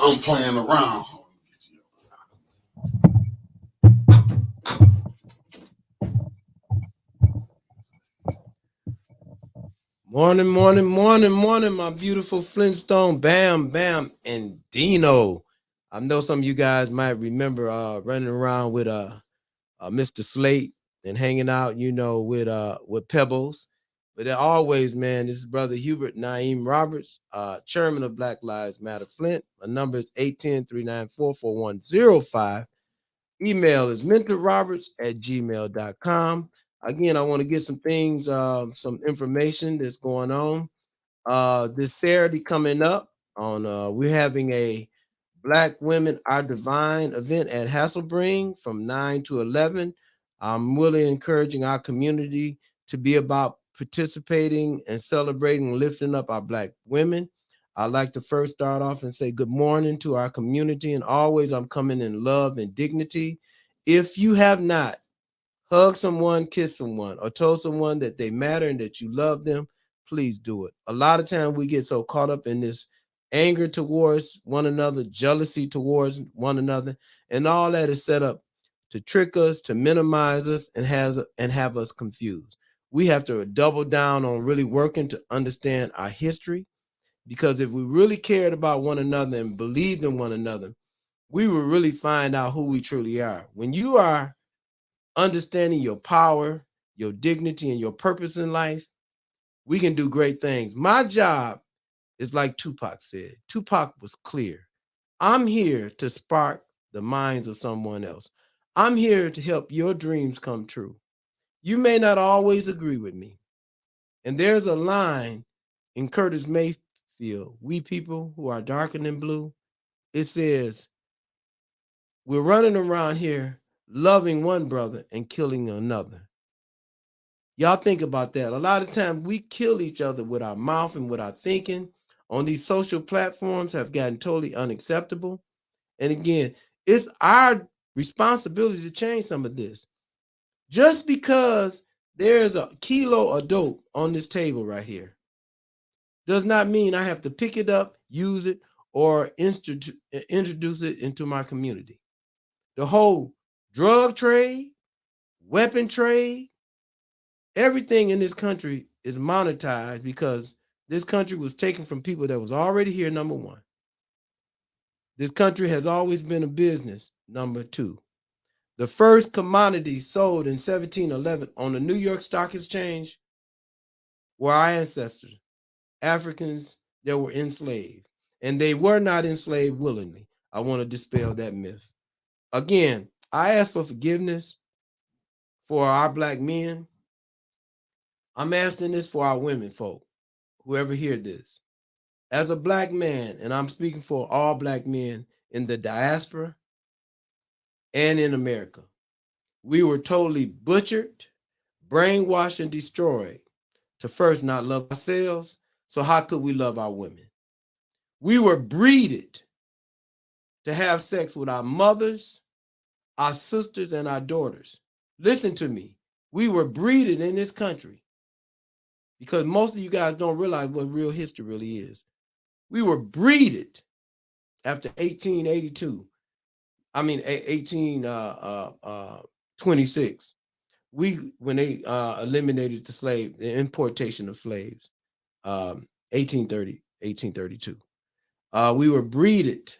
I'm playing around. Morning, morning, morning, morning, my beautiful Flintstone, Bam, Bam, and Dino. I know some of you guys might remember running around with Mr. Slate and hanging out, with Pebbles. But always, man, this is Brother Hubert Naeem Roberts, Chairman of Black Lives Matter Flint. My number is 810-394-4105. Email is mentorroberts@gmail.com. Again, I want to get some things, some information that's going on. This Saturday coming up on, we're having a Black Women Are Divine event at Hasselbring from 9 to 11. I'm really encouraging our community to be about participating and celebrating and lifting up our Black women. I'd like to first start off and say good morning to our community. And always, I'm coming in love and dignity. If you have not hug someone, kiss someone, or told someone that they matter and that you love them, please do it. A lot of times we get so caught up in this anger towards one another, jealousy towards one another, and all that is set up to trick us, to minimize us, and have us confused. We have to double down on really working to understand our history, because if we really cared about one another and believed in one another, we will really find out who we truly are. When you are understanding your power, your dignity, and your purpose in life, we can do great things. My job is like Tupac said. Tupac was clear. I'm here to spark the minds of someone else. I'm here to help your dreams come true. You may not always agree with me. And there's a line in Curtis Mayfield, We People Who Are Darker Than Blue. It says, we're running around here loving one brother and killing another. Y'all think about that. A lot of times we kill each other with our mouth and with our thinking on these social platforms have gotten totally unacceptable. And again, it's our responsibility to change some of this. Just because there's a kilo of dope on this table right here does not mean I have to pick it up, use it, or introduce it into my community. The whole drug trade, weapon trade, everything in this country is monetized because this country was taken from people that was already here, number one. This country has always been a business, number two. The first commodity sold in 1711 on the New York Stock Exchange were our ancestors, Africans that were enslaved. And they were not enslaved willingly. I want to dispel that myth. Again, I ask for forgiveness for our Black men. I'm asking this for our women folk, whoever hear this. As a Black man, and I'm speaking for all Black men in the diaspora and in America, we were totally butchered, brainwashed, and destroyed to first not love ourselves. So how could we love our women? We were breeded to have sex with our mothers, our sisters, and our daughters. Listen to me. We were breeded in this country, because most of you guys don't realize what real history really is. We were breeded after 1882. I mean, 1826. When they eliminated the importation of slaves, 1832. We were breeded.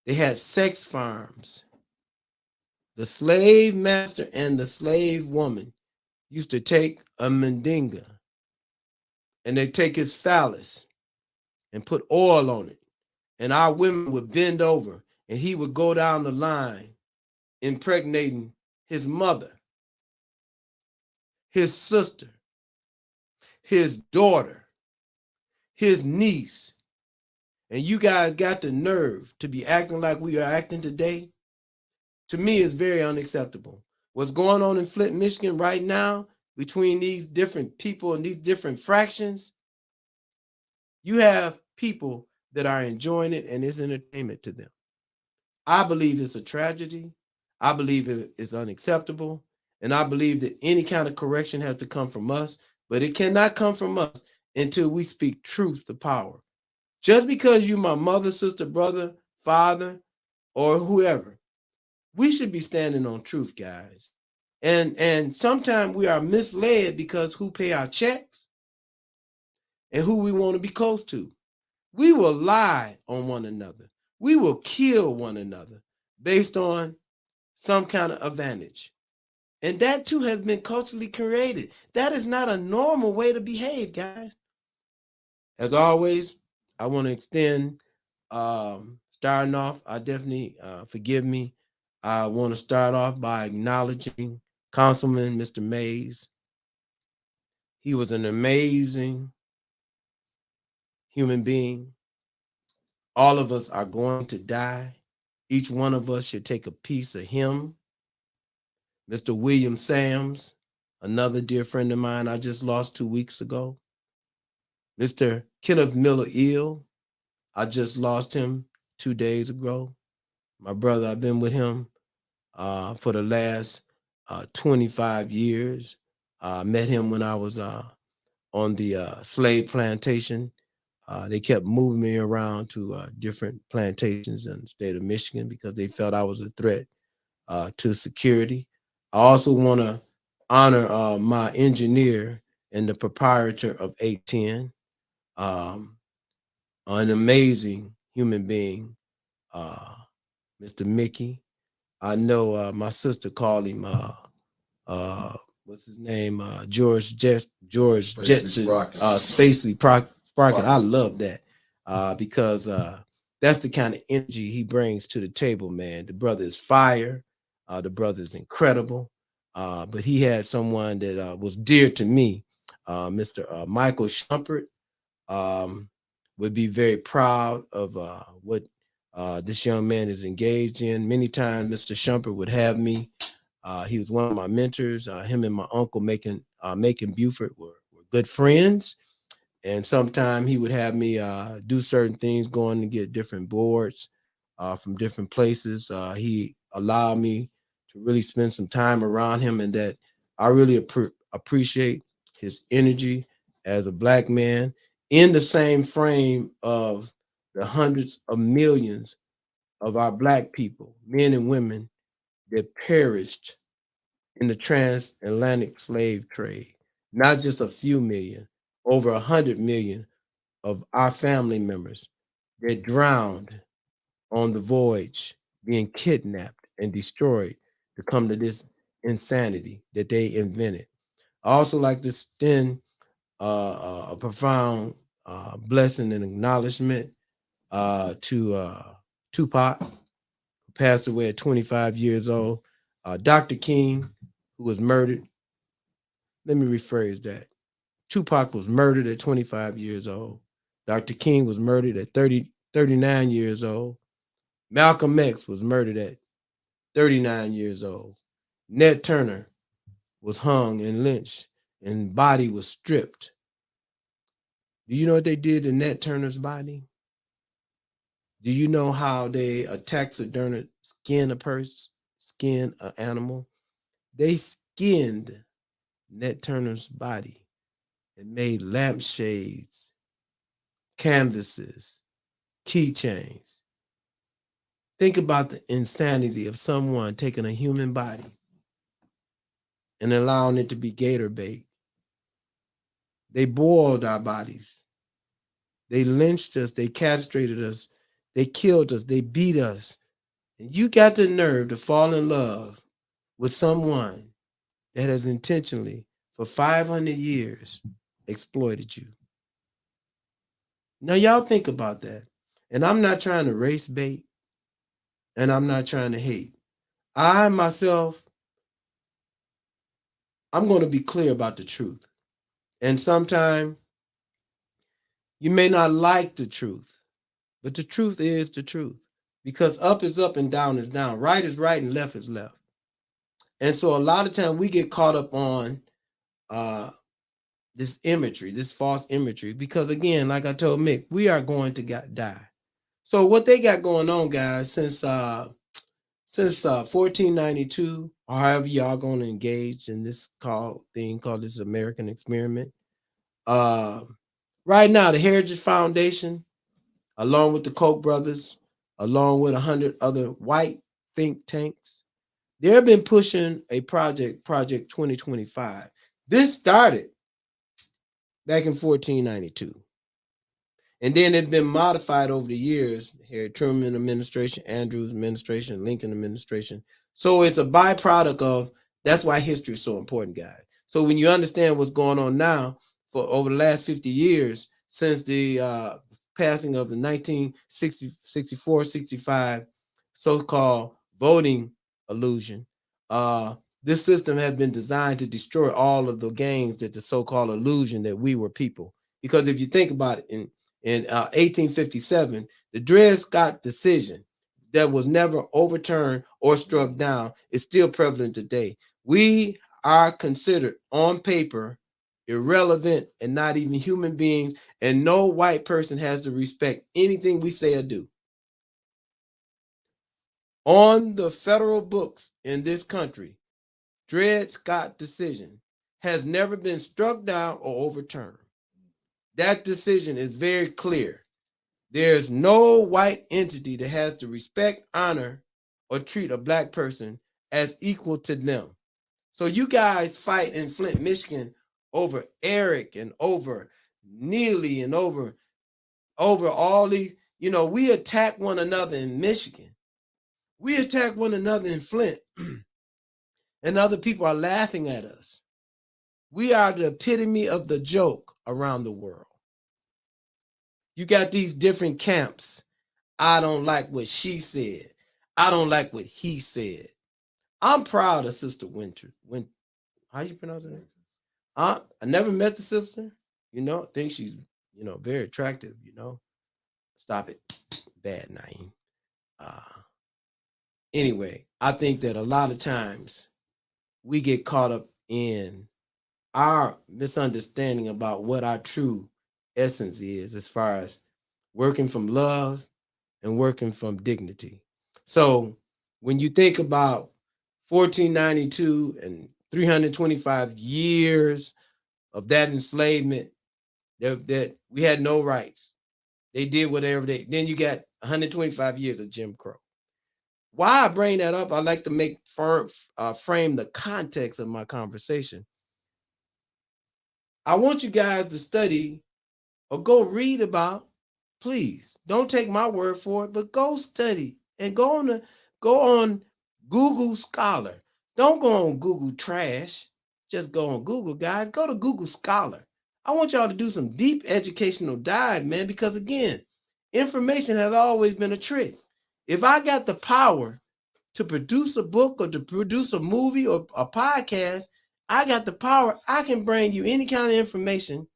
They had sex farms. The slave master and the slave woman used to take a mandinga and they take his phallus and put oil on it. And our women would bend over and he would go down the line impregnating his mother, his sister, his daughter, his niece. And you guys got the nerve to be acting like we are acting today. To me, it's very unacceptable. What's going on in Flint, Michigan right now between these different people and these different fractions, you have people that are enjoying it and it's entertainment to them. I believe it's a tragedy. I believe it is unacceptable. And I believe that any kind of correction has to come from us, but it cannot come from us until we speak truth to power. Just because you my mother, sister, brother, father, or whoever, we should be standing on truth, guys. And sometimes we are misled because who pay our checks and who we want to be close to. We will lie on one another. We will kill one another based on some kind of advantage. And that too has been culturally created. That is not a normal way to behave, guys. As always, I want to extend, starting off, I definitely, forgive me. I want to start off by acknowledging Councilman Mr. Mays. He was an amazing human being. All of us are going to die. Each one of us should take a piece of him. Mr. William Sams, another dear friend of mine I just lost 2 weeks ago. Mr. Kenneth Miller Ill, I just lost him 2 days ago. My brother, I've been with him for the last 25 years. Met him when I was on the slave plantation. They kept moving me around to different plantations in the state of Michigan because they felt I was a threat to security. I also want to honor my engineer and the proprietor of 810, an amazing human being, uh, Mr. Mickey. I know my sister called him uh, what's his name? George Jetson, Spacely Sprocket. I love that because that's the kind of energy he brings to the table, man. The brother is fire. The brother is incredible. But he had someone that was dear to me, Mr. Michael Shumpert. Um, would be very proud of what this young man is engaged in. Many times, Mr. Shumpert would have me. He was one of my mentors. Him and my uncle, Macon Buford, were good friends. And sometimes he would have me do certain things, going to get different boards from different places. He allowed me to really spend some time around him, and that I really appreciate his energy as a Black man in the same frame of the hundreds of millions of our Black people, men and women, that perished in the transatlantic slave trade. Not just a few million, over 100 million of our family members that drowned on the voyage, being kidnapped and destroyed to come to this insanity that they invented. I also like to extend a profound blessing and acknowledgement to Tupac, who passed away at 25 years old. Dr. King, who was murdered. Let me rephrase that. Tupac was murdered at 25 years old. Dr. King was murdered at 39 years old. Malcolm X was murdered at 39 years old. Ned Turner was hung and lynched and body was stripped. Do you know what they did to Ned Turner's body? Do you know how they taxidermied skin a person, skin an animal? They skinned Ned Turner's body and made lampshades, canvases, keychains. Think about the insanity of someone taking a human body and allowing it to be gator bait. They boiled our bodies. They lynched us. They castrated us. They killed us. They beat us. And you got the nerve to fall in love with someone that has intentionally, for 500 years, exploited you. Now, y'all think about that. And I'm not trying to race bait, and I'm not trying to hate. I myself, I'm going to be clear about the truth. And sometimes you may not like the truth, but the truth is the truth. Because up is up and down is down. Right is right and left is left. And so a lot of times we get caught up on uh, this imagery, this false imagery, because again, like I told Mick, we are going to die. So what they got going on, guys, since 1492, or however y'all gonna engage in this thing called this American experiment. Uh, right now, the Heritage Foundation along with the Koch brothers, along with 100 other white think tanks. They've been pushing a Project 2025. This started back in 1492. And then it's been modified over the years. Harry Truman administration, Andrews administration, Lincoln administration. So it's a byproduct of, that's why history is so important, guys. So when you understand what's going on now, for over the last 50 years, since the passing of the 1964, 65 so-called voting illusion, this system has been designed to destroy all of the gains that the so-called illusion that we were people. Because if you think about it, in 1857, the Dred Scott decision that was never overturned or struck down is still prevalent today. We are considered on paper irrelevant and not even human beings, and no white person has to respect anything we say or do. On the federal books in this country, Dred Scott decision has never been struck down or overturned. That decision is very clear. There's no white entity that has to respect, honor, or treat a black person as equal to them. So you guys fight in Flint, Michigan over Eric and over Neely and over all these, we attack one another in Michigan. We attack one another in Flint. And other people are laughing at us. We are the epitome of the joke around the world. You got these different camps. I don't like what she said. I don't like what he said. I'm proud of Sister Winter. How you pronounce her name? I never met the sister. I think she's, very attractive, Stop it. Bad name. Anyway, I think that a lot of times we get caught up in our misunderstanding about what our true essence is as far as working from love and working from dignity. So when you think about 1492 and 325 years of that enslavement, that we had no rights. They did whatever then you got 125 years of Jim Crow. Why I bring that up, I like to make frame the context of my conversation. I want you guys to study or go read about, please. Don't take my word for it, but go study and go on Google Scholar. Don't go on Google Trash. Just go on Google, guys. Go to Google Scholar. I want y'all to do some deep educational dive, man, because again, information has always been a trick. If I got the power to produce a book or to produce a movie or a podcast, I got the power. I can bring you any kind of information,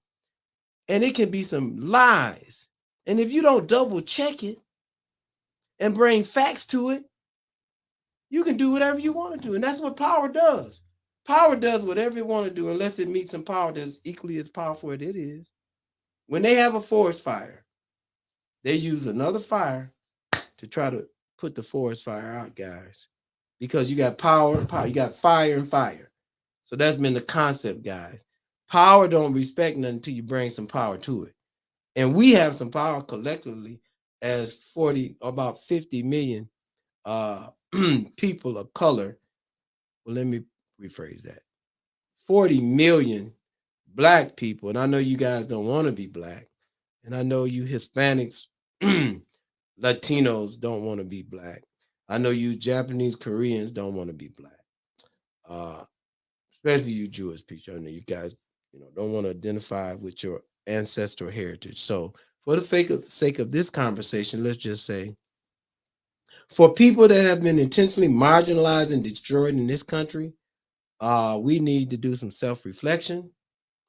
and it can be some lies. And if you don't double check it and bring facts to it, you can do whatever you want to do. And that's what power does. Power does whatever it want to do unless it meets some power that's equally as powerful as it is. When they have a forest fire, they use another fire to try to put the forest fire out, guys. Because you got power, you got fire and fire. So that's been the concept, guys. Power don't respect nothing until you bring some power to it. And we have some power collectively as about 50 million people of color. Well, let me rephrase that. 40 million black people. And I know you guys don't want to be black. And I know you Hispanics, Latinos don't want to be black. I know you Japanese, Koreans don't want to be black. Especially you Jewish people. I know you guys, don't want to identify with your ancestral heritage. So for the sake of this conversation, let's just say, for people that have been intentionally marginalized and destroyed in this country, we need to do some self-reflection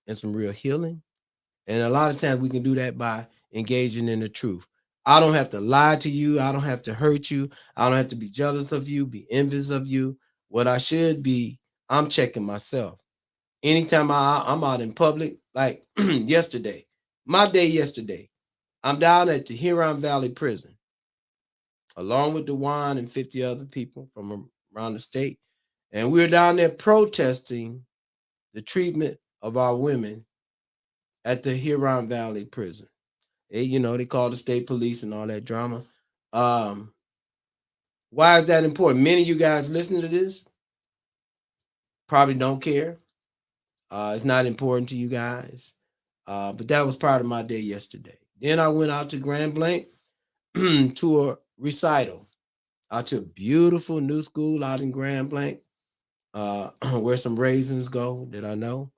and some real healing. And a lot of times we can do that by engaging in the truth. I don't have to lie to you. I don't have to hurt you. I don't have to be jealous of you, be envious of you. What I should be, I'm checking myself. Anytime I'm out in public, like yesterday, my day yesterday, I'm down at the Huron Valley Prison, along with DeJuan and 50 other people from around the state. And we were down there protesting the treatment of our women at the Huron Valley Prison. They call the state police and all that drama. Um, why is that important? Many of you guys listening to this probably don't care. It's not important to you guys. But that was part of my day yesterday. Then I went out to Grand Blanc to a recital out to a beautiful new school out in Grand Blanc, where some raisins go that I know.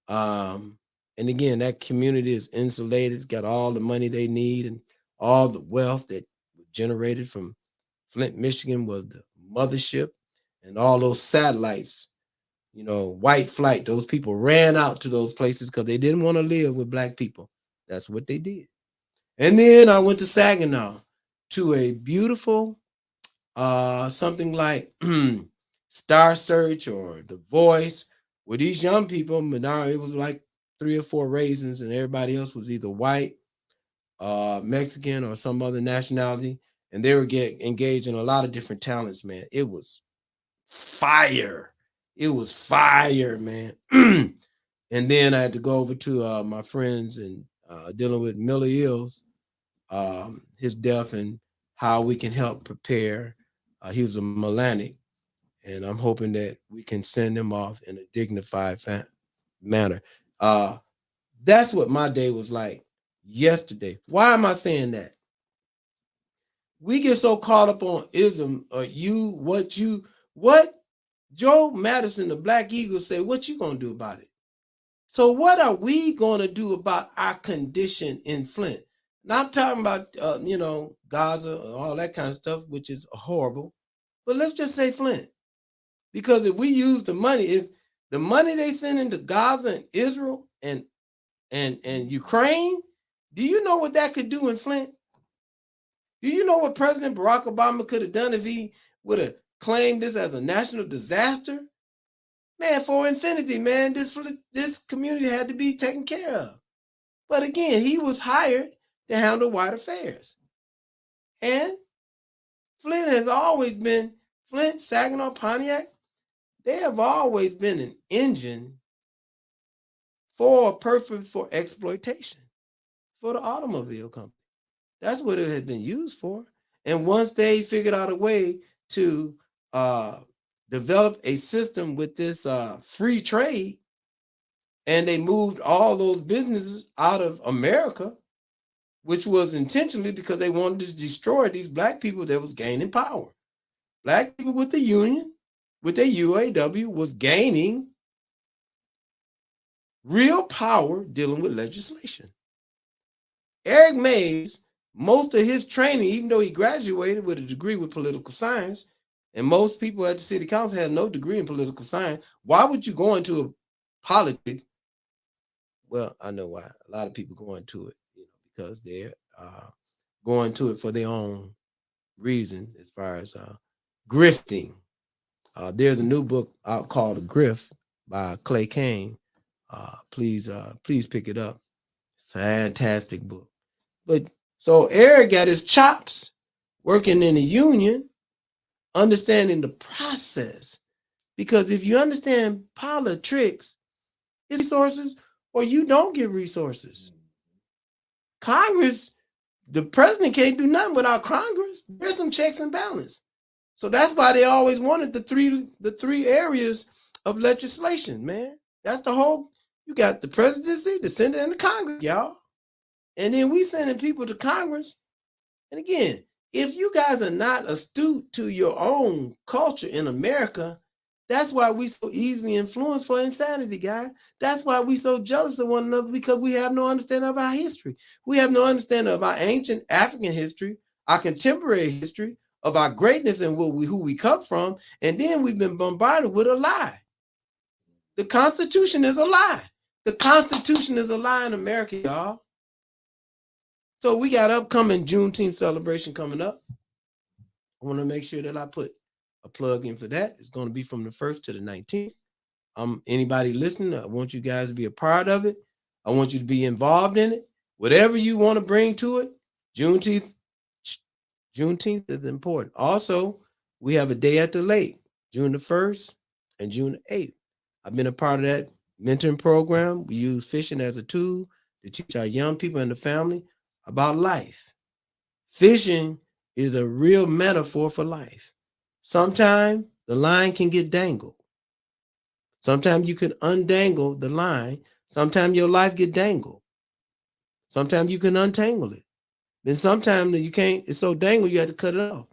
Um, and again, that community is insulated, it's got all the money they need and all the wealth that was generated from Flint, Michigan was the mothership, and all those satellites, white flight, those people ran out to those places because they didn't want to live with black people. That's what they did. And then I went to Saginaw to a beautiful something like Star Search or The Voice, where these young people, it was like 3 or 4 raisins, and everybody else was either white, Mexican, or some other nationality, and they were getting engaged in a lot of different talents. Man, it was fire. It was fire, man. And then I had to go over to my friends and dealing with Miller Ills, his death, and how we can help prepare. He was a Melanic, and I'm hoping that we can send him off in a dignified manner. That's what my day was like yesterday. Why am I saying that? We get so caught up on ism or what Joe Madison, the Black Eagle, say, what you gonna do about it? So what are we gonna do about our condition in Flint? Now I'm talking about Gaza and all that kind of stuff, which is horrible. But let's just say Flint. Because if we use if the money they send into Gaza and Israel and Ukraine, do you know what that could do in Flint? Do you know what President Barack Obama could have done if he would have claimed this as a national disaster? Man, for infinity, man, this community had to be taken care of. But again, he was hired to handle white affairs. And Flint has always been, Saginaw, Pontiac, they have always been an engine for a purpose for exploitation for the automobile company. That's what it had been used for. And once they figured out a way to develop a system with this free trade, and they moved all those businesses out of America, which was intentionally because they wanted to destroy these black people that was gaining power. Black people with the union, with the UAW, was gaining real power dealing with legislation. Eric Mays, most of his training, even though he graduated with a degree with political science, and most people at the city council have no degree in political science, why would you go into politics? Well, I know why. A lot of people go into it, because they're going to it for their own reason, as far as grifting. There's a new book out called The Grift by Clay Kane. Please pick it up. Fantastic book. But so Eric got his chops working in the union, understanding the process. Because if you understand politics, it's resources, or you don't get resources. Congress, the president can't do nothing without Congress. There's some checks and balance. So that's why they always wanted the three areas of legislation, man. That's the whole. You got the presidency, the Senate, and the Congress, y'all. And then we sending people to Congress. And again, if you guys are not astute to your own culture in America, that's why we so easily influenced for insanity, guys. That's why we so jealous of one another, because we have no understanding of our history. We have no understanding of our ancient African history, our contemporary history, of our greatness and who we come from. And then we've been bombarded with a lie. The Constitution is a lie. The Constitution is a lie in America, y'all. So we got upcoming Juneteenth celebration coming up. I want to make sure that I put a plug in for that. It's going to be from the 1st to the 19th. Anybody listening, I want you guys to be a part of it. I want you to be involved in it. Whatever you want to bring to it, Juneteenth is important. Also, we have a day at the lake, June the 1st and June the 8th. I've been a part of that mentoring program. We use fishing as a tool to teach our young people and the family about life. Fishing is a real metaphor for life. Sometimes the line can get dangled. Sometimes you can undangle the line. Sometimes your life get dangled. Sometimes you can untangle it. Then sometimes you can't, it's so dangled you have to cut it off.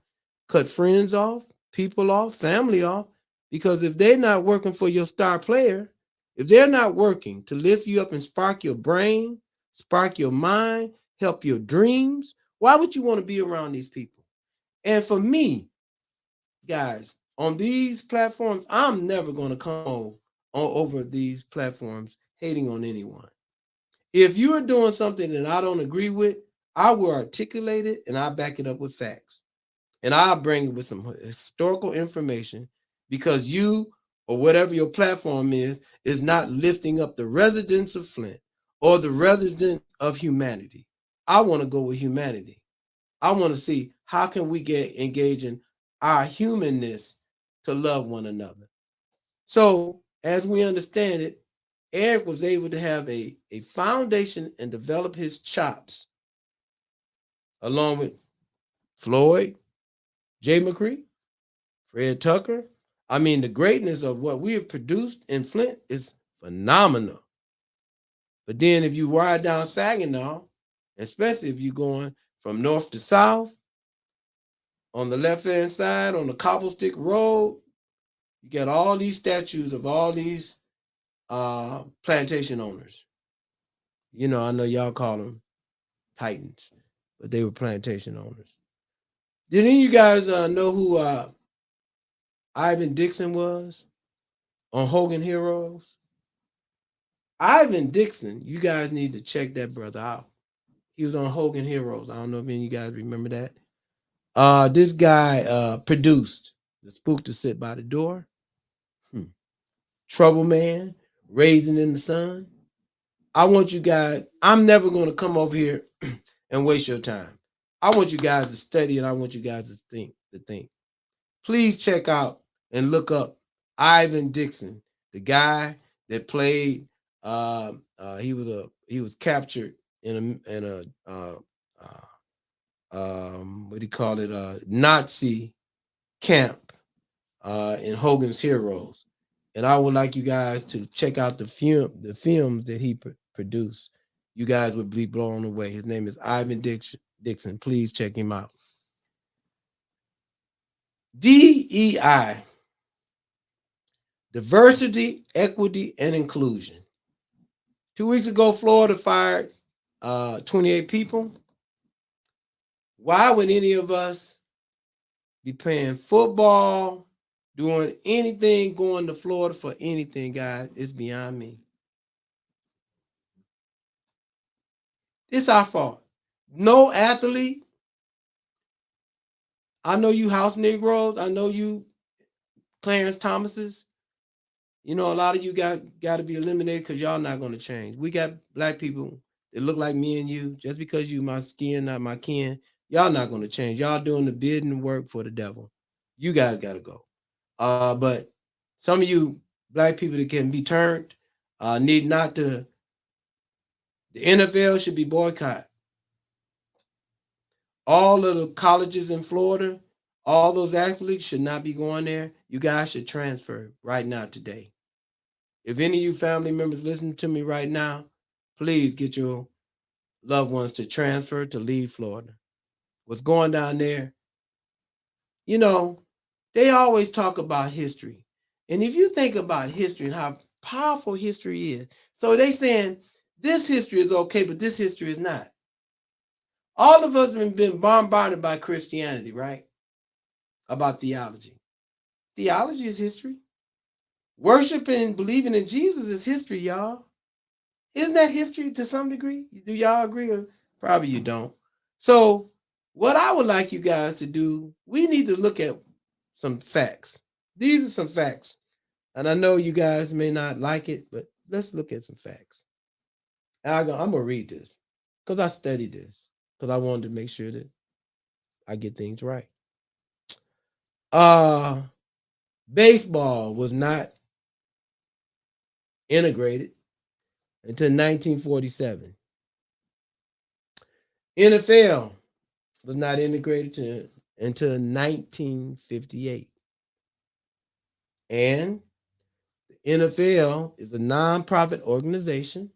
Cut friends off, people off, family off. Because if they're not working for your star player, if they're not working to lift you up and spark your brain, spark your mind, help your dreams, why would you want to be around these people? And for me, guys, on these platforms, I'm never going to come over these platforms hating on anyone. If you are doing something that I don't agree with, I will articulate it and I back it up with facts. And I'll bring it with some historical information because you or whatever your platform is not lifting up the residents of Flint or the residents of humanity. I want to go with humanity. I want to see how can we get engaged in our humanness to love one another. So as we understand it, Eric was able to have a foundation and develop his chops along with Floyd, Jay McCree, Fred Tucker. I mean, the greatness of what we have produced in Flint is phenomenal. But then if you ride down Saginaw, especially if you're going from north to south, on the left-hand side, on the cobblestick road, you got all these statues of all these plantation owners. You know, I know y'all call them Titans, but they were plantation owners. Did any of you guys know who Ivan Dixon was on Hogan Heroes? Ivan Dixon, you guys need to check that brother out. He was on Hogan Heroes. I don't know if any of you guys remember that. This guy produced The Spook to Sit by the Door, Trouble Man, Raising in the Sun. I want you guys, I'm never going to come over here and waste your time. I want you guys to study and I want you guys to think. Please check out and look up Ivan Dixon, the guy that played. He was captured in a what do you call it? Nazi camp in Hogan's Heroes, and I would like you guys to check out the films that he produced. You guys would be blown away. His name is Ivan Dixon. Please check him out. DEI, diversity, equity, and inclusion. 2 weeks ago, Florida fired 28 people. Why would any of us be playing football, doing anything, going to Florida for anything, guys? It's beyond me. It's our fault. No athlete. I know you house Negroes. I know you Clarence Thomases. You know, a lot of you guys got to be eliminated because y'all not going to change. We got black people that look like me and you. Just because you my skin, not my kin, y'all not going to change. Y'all doing the bidding work for the devil. You guys got to go. But some of you black people that can be turned need not to. The NFL should be boycotted. All of the colleges in Florida, all those athletes should not be going there. You guys should transfer right now today. If any of you family members listening to me right now, please get your loved ones to transfer to leave Florida. What's going down there? You know, they always talk about history. And if you think about history and how powerful history is, so they saying this history is okay, but this history is not. All of us have been bombarded by Christianity, right? About theology. Theology is history. Worshiping and believing in Jesus is history, y'all. Isn't that history to some degree? Do y'all agree? Or probably you don't. So, what I would like you guys to do, we need to look at some facts. These are some facts. And I know you guys may not like it, but let's look at some facts. I'm going to read this because I studied this because I wanted to make sure that I get things right. Baseball was not integrated until 1947. NFL was not integrated until 1958. And the NFL is a nonprofit organization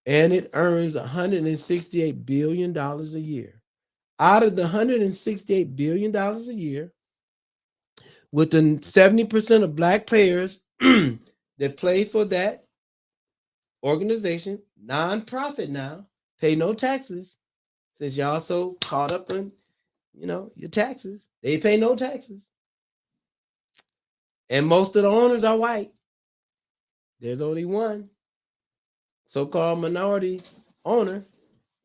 and it earns $168 billion a year. Out of the $168 billion a year, with the 70% of black players that play for that organization, nonprofit now, pay no taxes, since y'all so caught up in, your taxes. They pay no taxes. And most of the owners are white. There's only one so-called minority owner,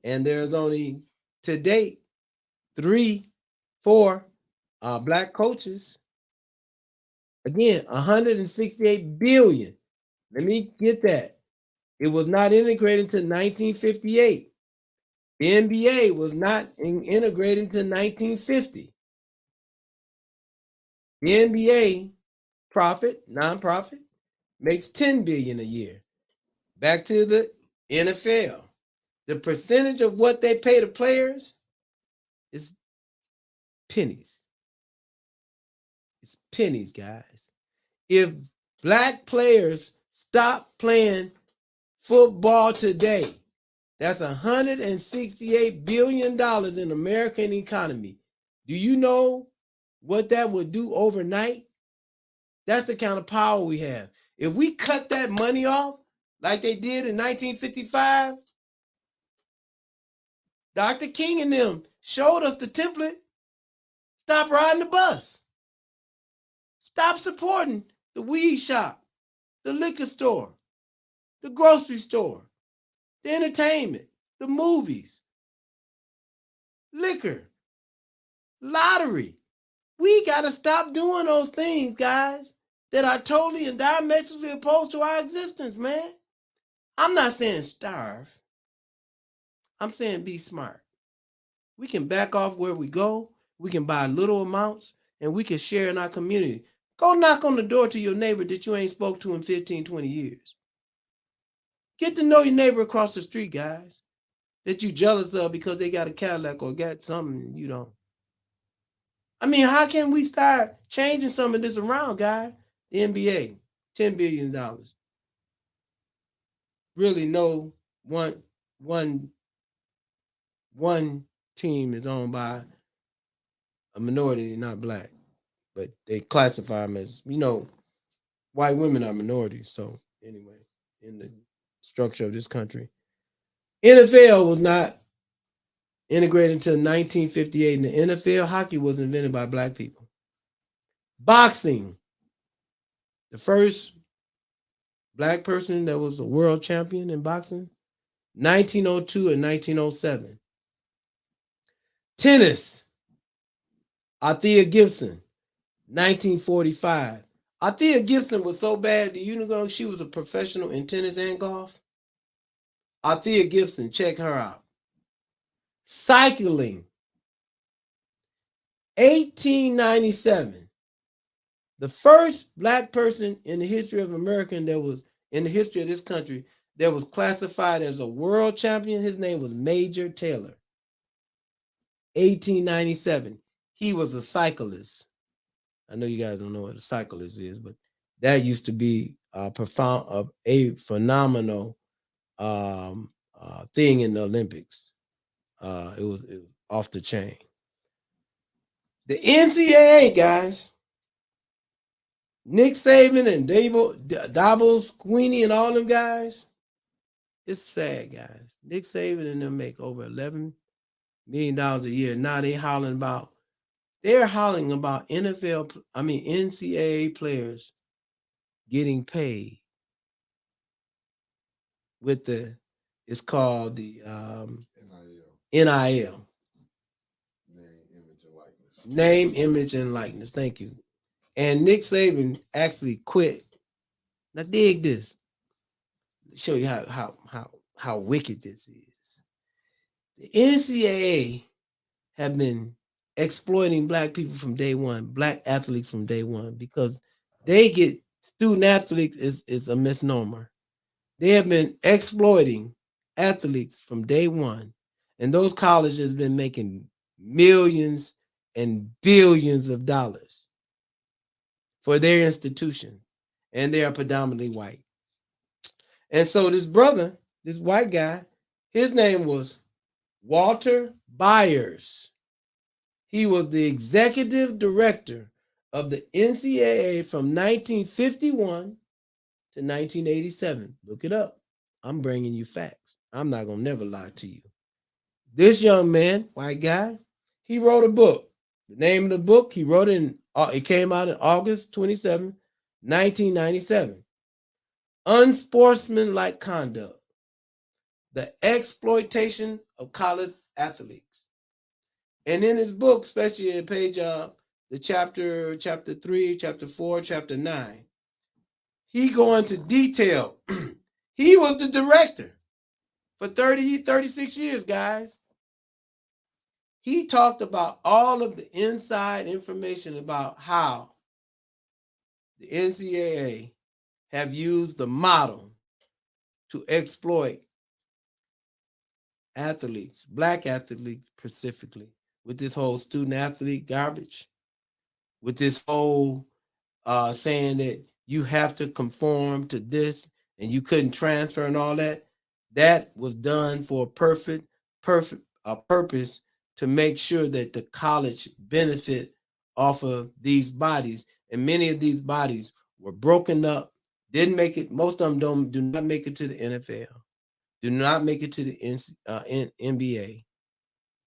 and there's only, to date, 3, 4 black coaches. Again, 168 billion. Let me get that. It was not integrated until 1958. The NBA was not integrated until 1950. The NBA nonprofit, makes 10 billion a year. Back to the NFL. The percentage of what they pay the players is pennies. It's pennies, guys. If black players stop playing football today, that's $168 billion in American economy. Do you know what that would do overnight? That's the kind of power we have. If we cut that money off, like they did in 1955, Dr. King and them showed us the template. Stop riding the bus. Stop supporting the weed shop, the liquor store, the grocery store, the entertainment, the movies, liquor, lottery. We got to stop doing those things, guys, that are totally and diametrically opposed to our existence, man. I'm not saying starve. I'm saying be smart. We can back off where we go. We can buy little amounts and we can share in our community. Go knock on the door to your neighbor that you ain't spoke to in 15, 20 years. Get to know your neighbor across the street, guys, that you jealous of because they got a Cadillac or got something you don't. I mean, how can we start changing some of this around, guys? The NBA, $10 billion. Really no one team is owned by a minority, not black. But they classify them as, white women are minorities. So anyway, in the structure of this country, NFL was not integrated until 1958. In the NFL, hockey was invented by black people. Boxing, the first black person that was a world champion in boxing, 1902 and 1907. Tennis, Althea Gibson, 1945. Althea Gibson was so bad, do you know she was a professional in tennis and golf? Althea Gibson, check her out. Cycling, 1897. The first black person in the history of America that was in the history of this country that was classified as a world champion, his name was Major Taylor. 1897. He was a cyclist. I know you guys don't know what a cyclist is, but that used to be a phenomenal thing in the Olympics. It was off the chain. The NCAA, guys, Nick Saban and Dabo Swinney and all them guys, it's sad, guys. Nick Saban and them make over $11 million a year. Now they're hollering about NCAA players getting paid with it's called the NIL. Name, image, and likeness. Thank you. And Nick Saban actually quit. Now dig this. Show you how wicked this is. The NCAA have been exploiting black people from day one, black athletes from day one, because they get student athletes is a misnomer. They have been exploiting athletes from day one. And those colleges been making millions and billions of dollars for their institution, and they are predominantly white. And so this brother, this white guy, his name was Walter Byers. He was the executive director of the NCAA from 1951 to 1987. Look it up. I'm bringing you facts. I'm not going to never lie to you. This young man, white guy, he wrote a book. The name of the book, he wrote it came out in August 27, 1997. Unsportsmanlike Conduct, the Exploitation of College Athletes. And in his book, especially in page the chapter 3, chapter 4, chapter 9, he go into detail. He was the director for 36 years, guys. He talked about all of the inside information about how the NCAA have used the model to exploit athletes, black athletes specifically, with this whole student athlete garbage, with this whole saying that you have to conform to this and you couldn't transfer and all that. That was done for a purpose to make sure that the college benefit off of these bodies. And many of these bodies were broken up, didn't make it. Most of them do not make it to the NFL, do not make it to the NBA,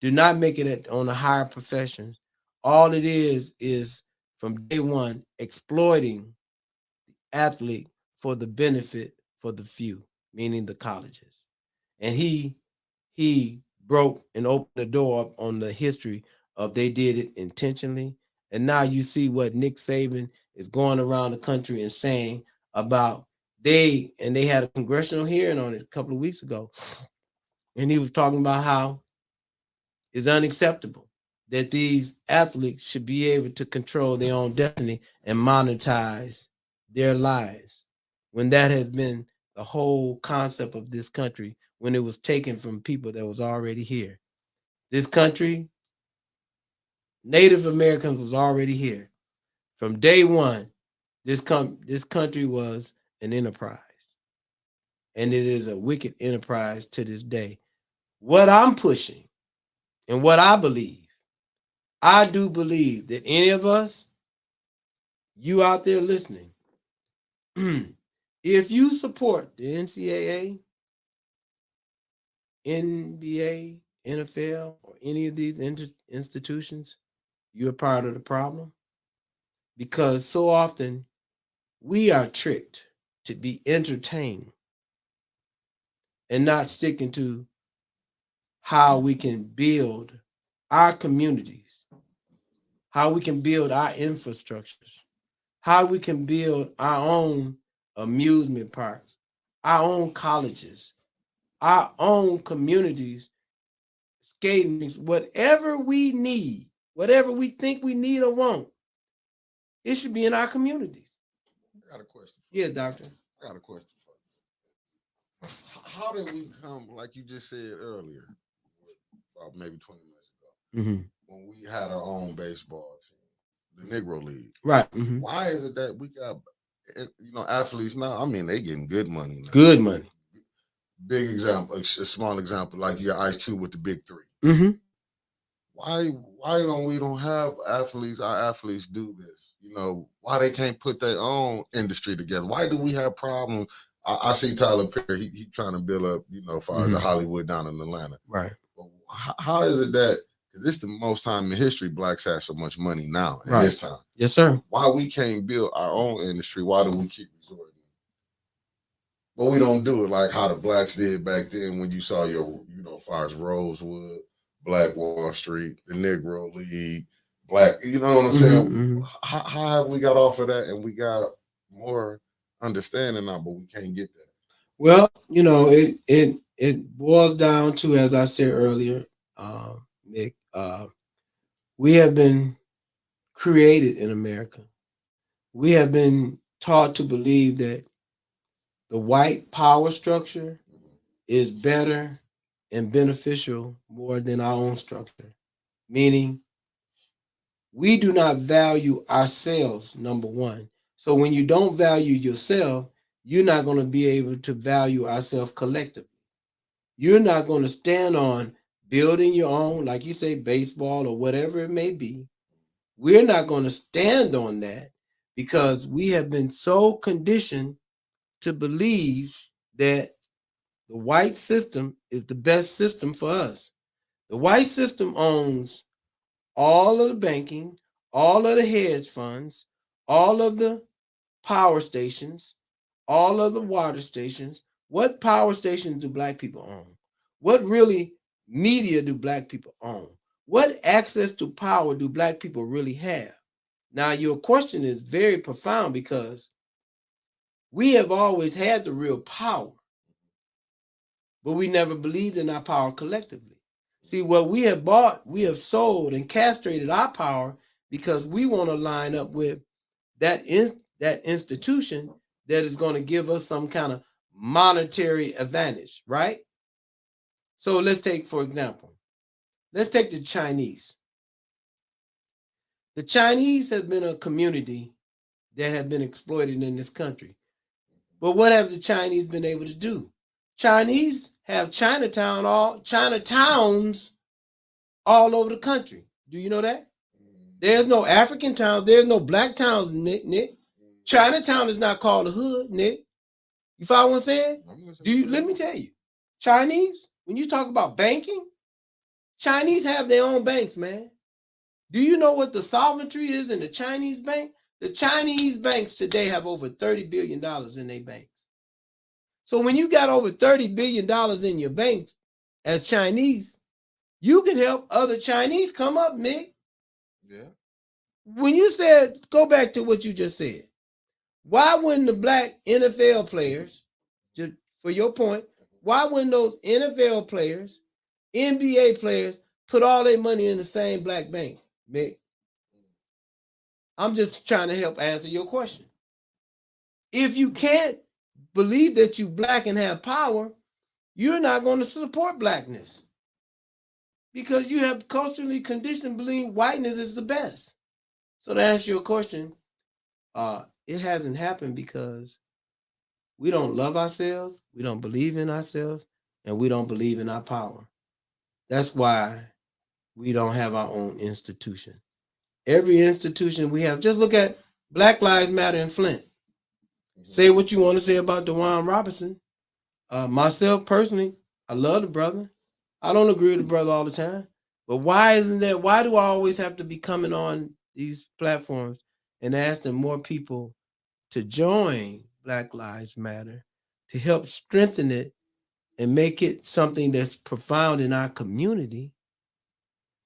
do not make it on a higher profession. All it is from day one exploiting the athlete for the benefit for the few, meaning the colleges. And he broke and opened the door up on the history of they did it intentionally. And now you see what Nick Saban is going around the country and saying about they had a congressional hearing on it a couple of weeks ago. And he was talking about how it's unacceptable that these athletes should be able to control their own destiny and monetize their lives, when that has been the whole concept of this country when it was taken from people that was already here. This country, Native Americans was already here. From day one, this country was an enterprise. And it is a wicked enterprise to this day. What I'm pushing and what I believe, I do believe that any of us, you out there listening, if you support the NCAA, NBA, NFL, or any of these institutions, you're part of the problem. Because so often we are tricked to be entertained and not sticking to how we can build our communities, how we can build our infrastructures, how we can build our own amusement parks, our own colleges, our own communities, skating rinks, whatever we need, whatever we think we need or want, it should be in our communities. I got a question. Yeah, doctor. I got a question for you. How did we come, like you just said earlier, about maybe 20 minutes ago, when we had our own baseball team, the Negro League? Right. Why is it that we got, athletes now? I mean, they getting good money now. Good money. Big example, a small example, like your Ice Cube with the Big Three. Why we don't have athletes? Our athletes do this. Why they can't put their own industry together? Why do we have problems? I see Tyler Perry. He trying to build up, as far as the Hollywood down in Atlanta. Right. But how is it that? Because this is the most time in history blacks have so much money now in this time. Yes, sir. Why we can't build our own industry? Why do we keep resorting? But we don't do it like how the blacks did back then when you saw your, as far as Rosewood, Black Wall Street, the Negro League, Black, you know what I'm saying? How have we got off of that and we got more understanding now, but we can't get that? Well, it boils down to, as I said earlier, Nick, we have been created in America. We have been taught to believe that the white power structure is better and beneficial more than our own structure. Meaning, we do not value ourselves, number one. So when you don't value yourself, you're not going to be able to value ourselves collectively. You're not going to stand on building your own, like you say, baseball or whatever it may be. We're not going to stand on that because we have been so conditioned to believe that the white system is the best system for us. The white system owns all of the banking, all of the hedge funds, all of the power stations, all of the water stations. What power stations do black people own? What really media do black people own? What access to power do black people really have? Now, your question is very profound because we have always had the real power, but we never believed in our power collectively. See, what we have bought, we have sold and castrated our power because we want to line up with that institution that is going to give us some kind of monetary advantage, right? So let's take, for example, let's take the Chinese. The Chinese have been a community that have been exploited in this country. But what have the Chinese been able to do? Chinese have Chinatowns all over the country. Do you know that? There's no African towns. There's no black towns, Nick. Chinatown is not called a hood, Nick. You follow what I'm saying? Let me tell you, Chinese, when you talk about banking, Chinese have their own banks, man. Do you know what the solvency is in the Chinese bank? The Chinese banks today have over $30 billion in their banks. So when you got over $30 billion in your banks as Chinese, you can help other Chinese come up, Mick. Yeah. When you said, go back to what you just said, why wouldn't the black NFL players, just for your point, why wouldn't those NFL players, NBA players, put all their money in the same black bank, Mick? I'm just trying to help answer your question. If you can't believe that you black and have power, you're not going to support blackness because you have culturally conditioned to believe whiteness is the best. So to answer your question, it hasn't happened because we don't love ourselves, we don't believe in ourselves, and we don't believe in our power. That's why we don't have our own institution. Every institution we have, just look at Black Lives Matter in Flint. Say what you want to say about DeJuan Robinson. Myself personally, I love the brother. I don't agree with the brother all the time. But why do I always have to be coming on these platforms and asking more people to join Black Lives Matter to help strengthen it and make it something that's profound in our community?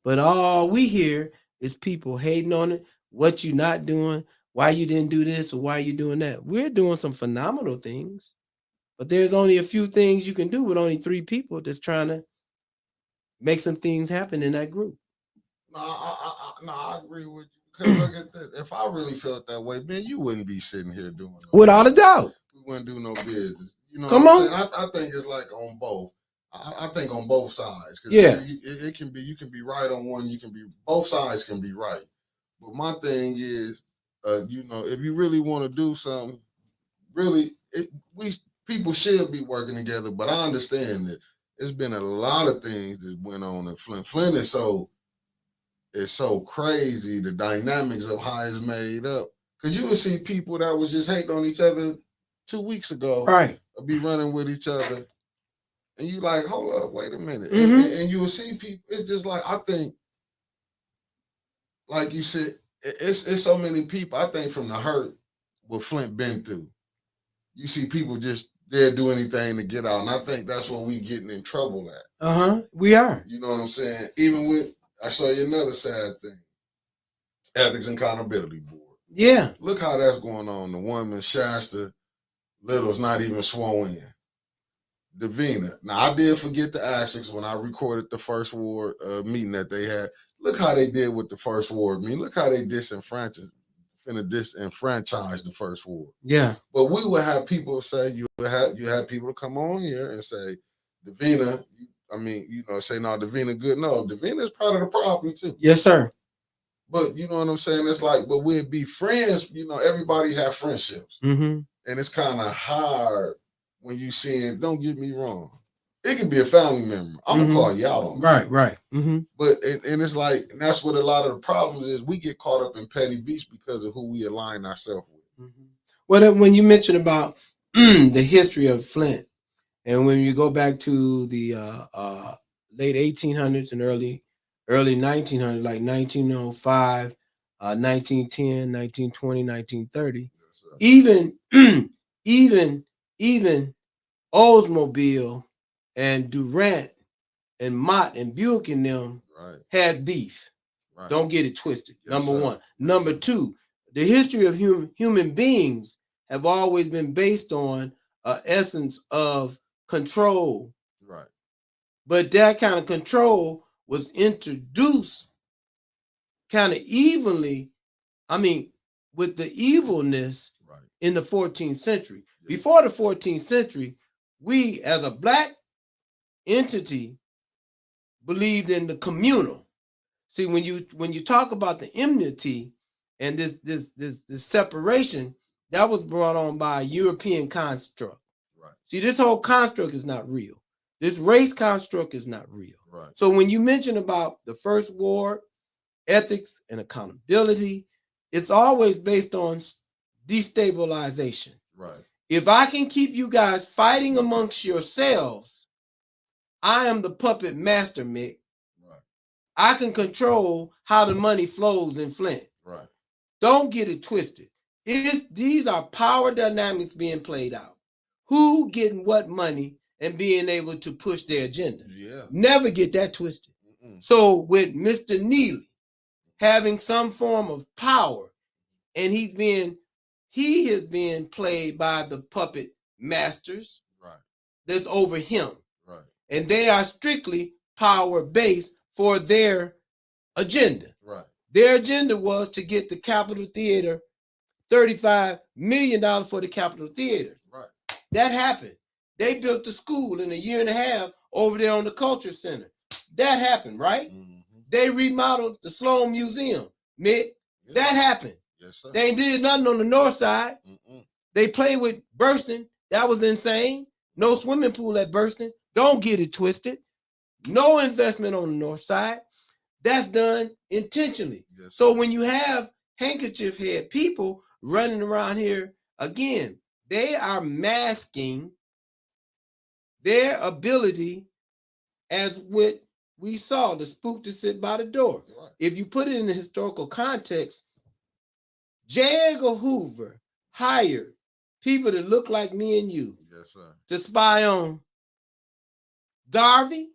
But all we hear is people hating on it, what you not doing, why you didn't do this or why you doing that. We're doing some phenomenal things, but there's only a few things you can do with only 3 people that's trying to make some things happen in that group. No, I agree with you. Because look at that. If I really felt that way, man, you wouldn't be sitting here doing it. Without a doubt. We wouldn't do no business. You know Come what on. I'm saying? I think it's like on both. I think on both sides. Yeah. It can be, you can be right on one, both sides can be right. But my thing is, if you really want to do something, people should be working together. But I understand that there's been a lot of things that went on in Flint. Flint is so crazy, the dynamics of how it's made up. Because you would see people that was just hating on each other 2 weeks ago, right, be running with each other. And you like, hold up, wait a minute. Mm-hmm. And you will see people, it's just like, I think, like you said, it's so many people, I think from the hurt what Flint been through. You see people just, they'll do anything to get out. And I think that's what we getting in trouble at. We are. You know what I'm saying? Even with, I show you another sad thing. Ethics and Accountability Board. Yeah. Look how that's going on. The woman, Shasta Little's not even sworn in. Davina. Now, I did forget to ask you when I recorded the first ward meeting that they had. Look how they did with the first ward meeting. Look how they disenfranchised the first ward. Yeah. But we would have people say, you had people come on here and say, Davina, I mean, say no, Davina good. No, Davina is part of the problem too. Yes, sir. But you know what I'm saying? It's like, but we'd be friends. Everybody have friendships, Mm-hmm. and it's kind of hard when you seeing. Don't get me wrong, it can be a family member. I'm gonna call you out on that. Right. Mm-hmm. But and it's like, and that's what a lot of the problems is. We get caught up in petty beefs because of who we align ourselves with. Mm-hmm. Well, when you mentioned about the history of Flint, and when you go back to the late 1800s and early 1900s, like 1905, 1910, 1920, 1930, yes, even Oldsmobile and Durant and Mott and Buick and them had beef. Right. Don't get it twisted. Yes, number one. Number two, the history of human beings have always been based on an essence of control. Right. But that kind of control was introduced kind of evenly, with the evilness in the 14th century. Yeah. Before the 14th century, we as a black entity believed in the communal. See, when you talk about the enmity and this separation, that was brought on by a European construct. Right. See, this whole construct is not real. This race construct is not real. Right. So when you mention about the first ward, ethics and accountability, it's always based on destabilization. Right. If I can keep you guys fighting amongst yourselves, I am the puppet master, Mick. I can control how the money flows in Flint. Right. Don't get it twisted. These are power dynamics being played out. Who getting what money and being able to push their agenda. Yeah. Never get that twisted. Mm-mm. So with Mr. Neely having some form of power, and he has been played by the puppet masters. Right. That's over him. Right. And they are strictly power-based for their agenda. Right. Their agenda was to get the Capitol Theater $35 million for the Capitol Theater. Right. That happened. They built the school in a year and a half over there on the Culture Center. That happened, right? Mm-hmm. They remodeled the Sloan Museum. Mick, yeah. That happened. Yes, sir. They ain't did nothing on the north side. Mm-mm. They played with Burston. That was insane. No swimming pool at Burston. Don't get it twisted. No investment on the north side. That's done intentionally. Yes. So when you have handkerchief head people running around here, again, they are masking their ability as what we saw, the spook to sit by the door. Right. If you put it in the historical context, J. Edgar Hoover hired people that look like me and you, yes, sir, to spy on Garvey,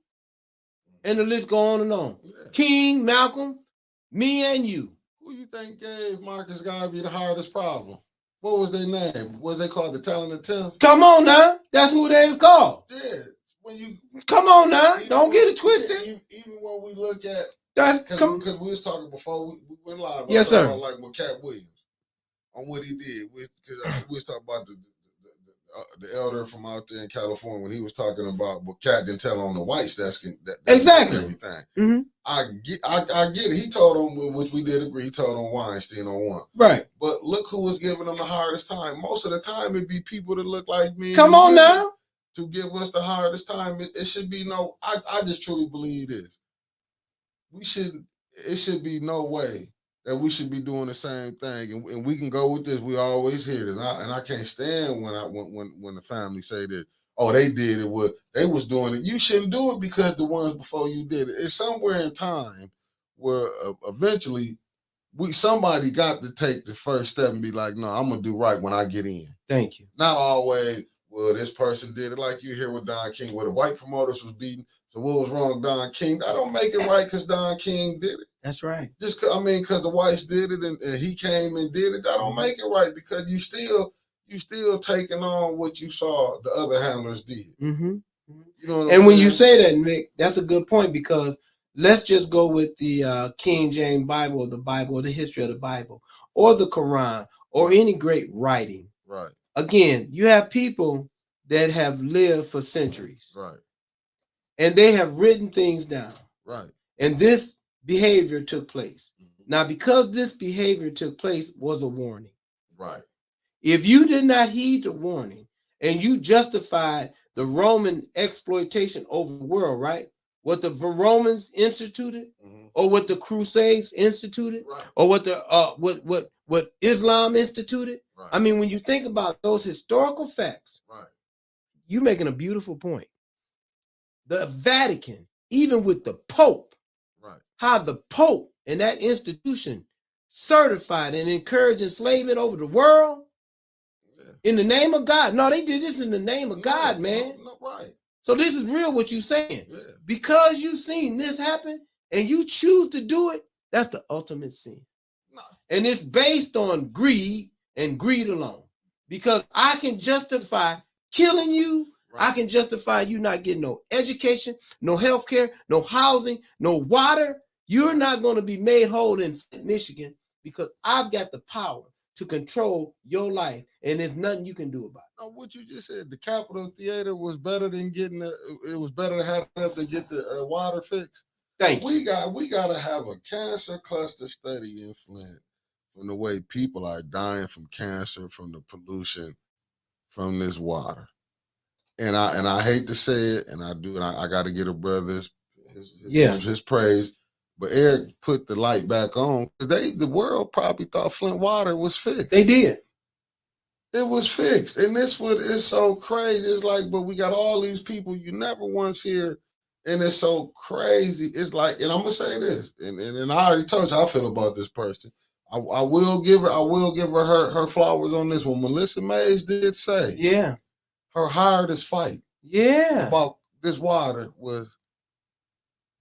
and the list go on and on. Yeah. King, Malcolm, me and you. Who you think gave Marcus Garvey the hardest problem? What was their name? Was they called the Talented 10? Come on now. That's who they was called. Yeah. When you come on now. Don't get it twisted. Even when we look at because we was talking before we went live. Yes, sir. About, like with Cat Williams on what he did. Because we was talking about the elder from out there in California when he was talking about what Cat didn't tell on the whites. That's exactly everything. Mm-hmm. I get it. He told on, which we did agree. He told on Weinstein on one. Right. But look who was giving them the hardest time. Most of the time, it'd be people that look like me. Come on now. To give us the hardest time, it should be no. I just truly believe this. It should be no way that we should be doing the same thing, and we can go with this. We always hear this, and I can't stand when the family say that. Oh, they did it. They was doing it. You shouldn't do it because the ones before you did it. It's somewhere in time where eventually somebody got to take the first step and be like, no, I'm gonna do right when I get in. Thank you. Not always. Well, this person did it, like you hear with Don King, where the white promoters was beaten. So what was wrong, Don King? I don't make it right because Don King did it. That's right. Just because the whites did it and he came and did it, I don't make it right because you still taking on what you saw the other handlers did. Mm-hmm. You know what I'm saying? When you say that, Mick, that's a good point because let's just go with the King James Bible, or the history of the Bible, or the Quran, or any great writing. Right. Again, you have people that have lived for centuries. Right. and they have written things down. Right. And this behavior took place. Mhm. Now, because this behavior took place was a warning. Right. If you did not heed the warning and you justified the Roman exploitation over the world, right? What the Romans instituted, or what the Crusades instituted, Right. or what the what Islam instituted. Right. I mean, when you think about those historical facts, Right. you're making a beautiful point. The Vatican, even with the Pope, Right. how the Pope and that institution certified and encouraged enslavement over the world. In the name of God. No, they did this in the name of God, man. No, right. So this is real what you're saying. Yeah. Because you seen this happen and you choose to do it, that's the ultimate sin. No. And it's based on greed and greed alone. Because I can justify killing you. Right. I can justify you not getting no education, no health care, no housing, no water. You're not going to be made whole in Michigan because I've got the power to control your life, and there's nothing you can do about it. No, what you just said, the Capitol Theater was better than getting it was better to have enough to get the water fixed. Thank you. We got to have a cancer cluster study in Flint from the way people are dying from cancer, from the pollution, from this water. And I hate to say it, and I do, and I got to get a brother his praise. But Eric put the light back on. The world probably thought Flint water was fixed. They did. It was fixed. And this what is so crazy. It's like, but we got all these people you never once hear, and it's so crazy. It's like, and I'm gonna say this, and I already told you how I feel about this person. I will give her her flowers on this one. Melissa Mays did say, yeah, her hardest fight, about this water was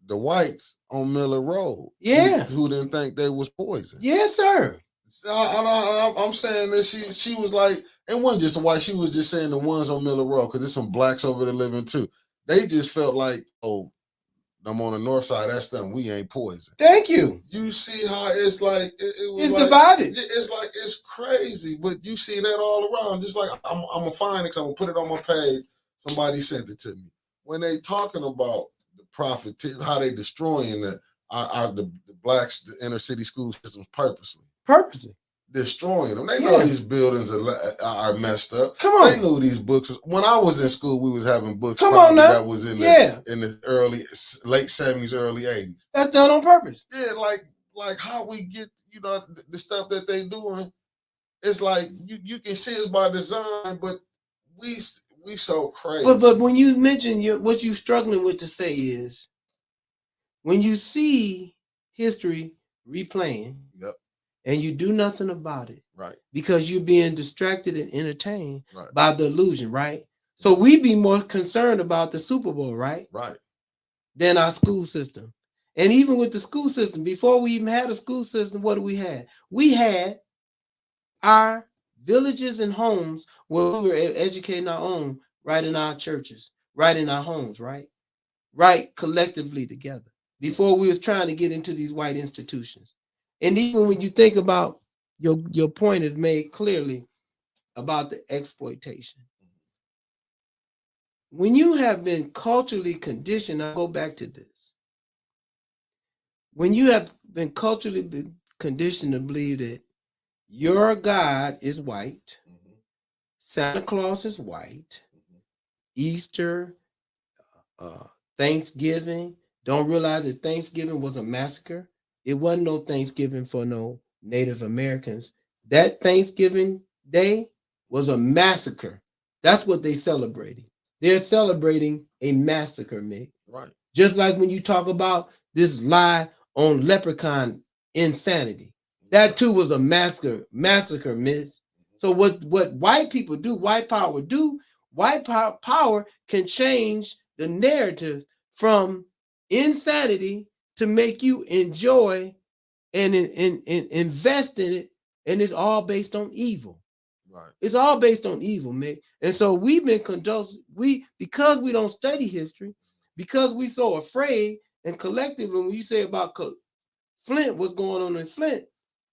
the whites on Miller Road, who didn't think they was poison. Yes, sir. I'm saying that she was like, it wasn't just the white. She was just saying the ones on Miller Road because there's some blacks over there living too. They just felt like, oh, I'm on the north side. That's them. We ain't poison. Thank you. You see how it's like it was it's like, divided. It's like it's crazy, but you see that all around. Just like I'm gonna find it. I'm gonna put it on my page. Somebody sent it to me when they talking about the profit, how they destroying the blacks, the inner city school systems purposely destroying them. They know these buildings are messed up. Come on. They knew these books. When I was in school, we was having books. Come on now. That was in the late 70s, early 80s. That's done on purpose. Yeah, like how we get, the stuff that they doing. It's like you can see it's by design, but we so crazy. But when you mention what you're struggling with to say is, when you see history replaying, and you do nothing about it, right? Because you're being distracted and entertained by the illusion, right? So we be more concerned about the Super Bowl, right? Right. Than our school system. And even with the school system, before we even had a school system, what do we have? We had our villages and homes where we were educating our own, right in our churches, right in our homes, right collectively together, before we was trying to get into these white institutions. And even when you think about your point is made clearly about the exploitation. When you have been culturally conditioned, I'll go back to this. When you have been culturally conditioned to believe that your God is white, Santa Claus is white, Easter, Thanksgiving, don't realize that Thanksgiving was a massacre. It wasn't no Thanksgiving for no Native Americans. That Thanksgiving Day was a massacre. That's what they celebrating. They're celebrating a massacre, Mick. Right. Just like when you talk about this lie on leprechaun insanity. That too was a massacre, miss. So what white people do, white power do, white power can change the narrative from insanity to make you enjoy and invest in it, and it's all based on evil. Right. It's all based on evil, man. And so we've been because we don't study history, because we so afraid, and collectively, when you say about Flint, what's going on in Flint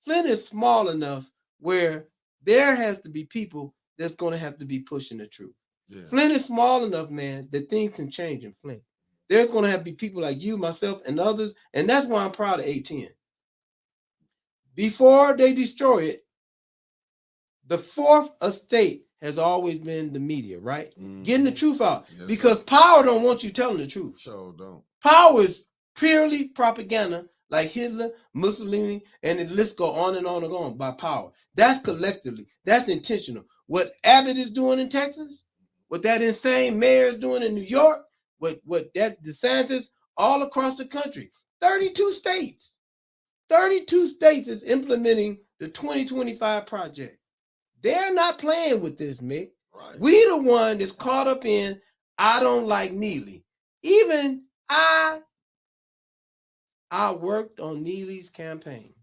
is small enough where there has to be people that's going to have to be pushing the truth. Yeah. Flint is small enough, man, that things can change in Flint. there's going to have to be people like you, myself, and others. And that's why I'm proud of 810. Before they destroy it, the fourth estate has always been the media, right? Getting the truth out. Yes, because power don't want you telling the truth. Sure don't. Power is purely propaganda, like Hitler, Mussolini, and the list go on and on and on by power. That's collectively. That's intentional. What Abbott is doing in Texas, what that insane mayor is doing in New York, what that DeSantis all across the country. 32 states. 32 states is implementing the 2025 project. They're not playing with this, Mick. Right. We the one that's caught up in, I don't like Neely. Even I worked on Neely's campaign.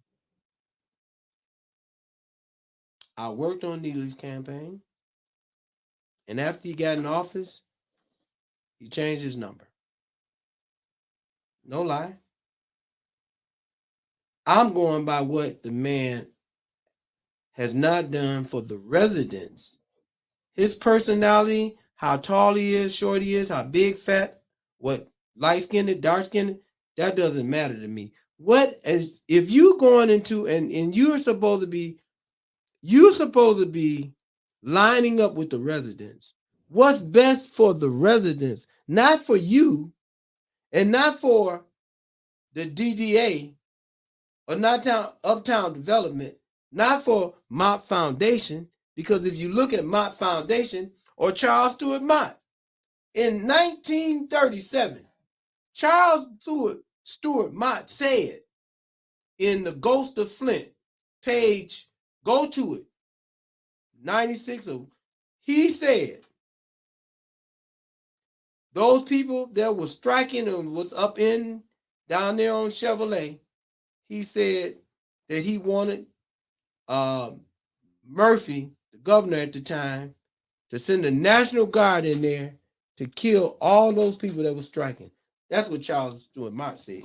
And after he got in office, he changed his number. No lie. I'm going by what the man has not done for the residents. His personality, how tall he is, short he is, how big, fat, what light-skinned, dark-skinned, that doesn't matter to me. If you going into and you're supposed to be lining up with the residents. What's best for the residents, not for you, and not for the DDA or not Uptown Development, not for Mott Foundation, because if you look at Mott Foundation or Charles Stewart Mott, in 1937, Charles Stewart Mott said in The Ghost of Flint, page, go to it, 96 of, he said, those people that were striking and was up in down there on Chevrolet, he said that he wanted Murphy, the governor at the time, to send the National Guard in there to kill all those people that were striking. That's what Charles Stewart Mott said.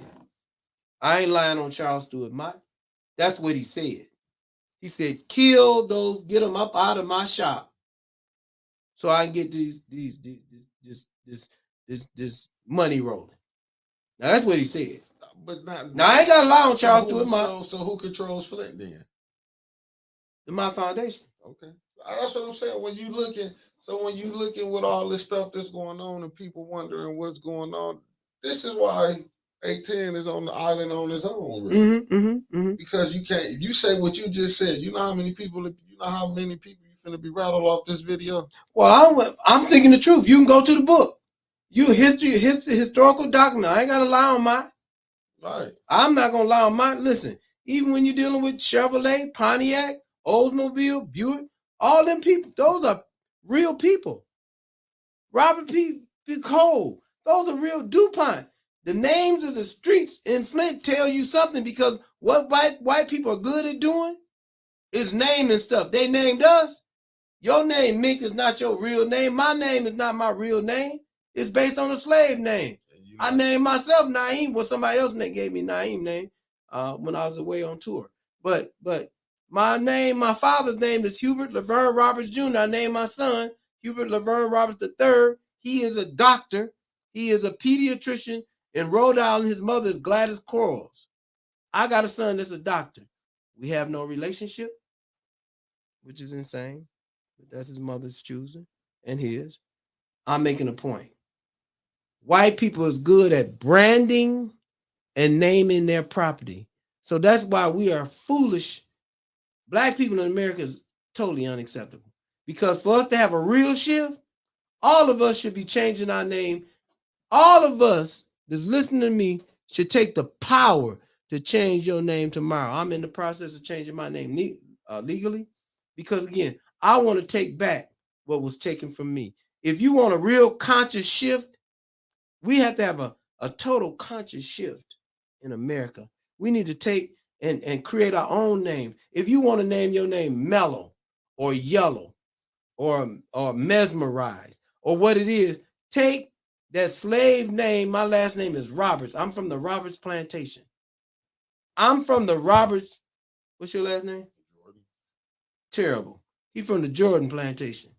I ain't lying on Charles Stewart Mott. That's what he said. He said, kill those, get them up out of my shop so I can get this money rolling. Now that's what he said. But now I ain't got to lie on Charles Stewart Mott. So who controls Flint then? The Mott Foundation. Okay. That's what I'm saying. When you looking with all this stuff that's going on and people wondering what's going on, this is why 810 is on the island on his own, really. Because you can't. If you say what you just said, you know how many people you finna be rattled off this video. Well, I'm thinking the truth. You can go to the book. You historical document. I ain't gotta lie on mine. Right. I'm not gonna lie on mine. Listen, even when you're dealing with Chevrolet, Pontiac, Oldsmobile, Buick, all them people, those are real people. Robert P. Cole, those are real DuPont. The names of the streets in Flint tell you something, because what white people are good at doing is naming stuff. They named us. Your name, Mick, is not your real name. My name is not my real name. It's based on a slave name. I named myself Naeem. Well, somebody else gave me Naeem name when I was away on tour. But my name, my father's name is Hubert Laverne Roberts Jr. I named my son Hubert Laverne Roberts III. He is a doctor. He is a pediatrician in Rhode Island. His mother is Gladys Quarles. I got a son that's a doctor. We have no relationship, which is insane. But that's his mother's choosing and his. I'm making a point. White people is good at branding and naming their property. So that's why we are foolish. Black people in America is totally unacceptable. Because for us to have a real shift, all of us should be changing our name. All of us that's listening to me should take the power to change your name tomorrow. I'm in the process of changing my name legally, because again, I want to take back what was taken from me. If you want a real conscious shift, we have to have a total conscious shift in America. We need to take and create our own name. If you want to name your name Mellow or Yellow or Mesmerized or what it is, take that slave name. My last name is Roberts. I'm from the Roberts plantation. I'm from the Roberts. What's your last name? Jordan. Terrible. He's from the Jordan plantation.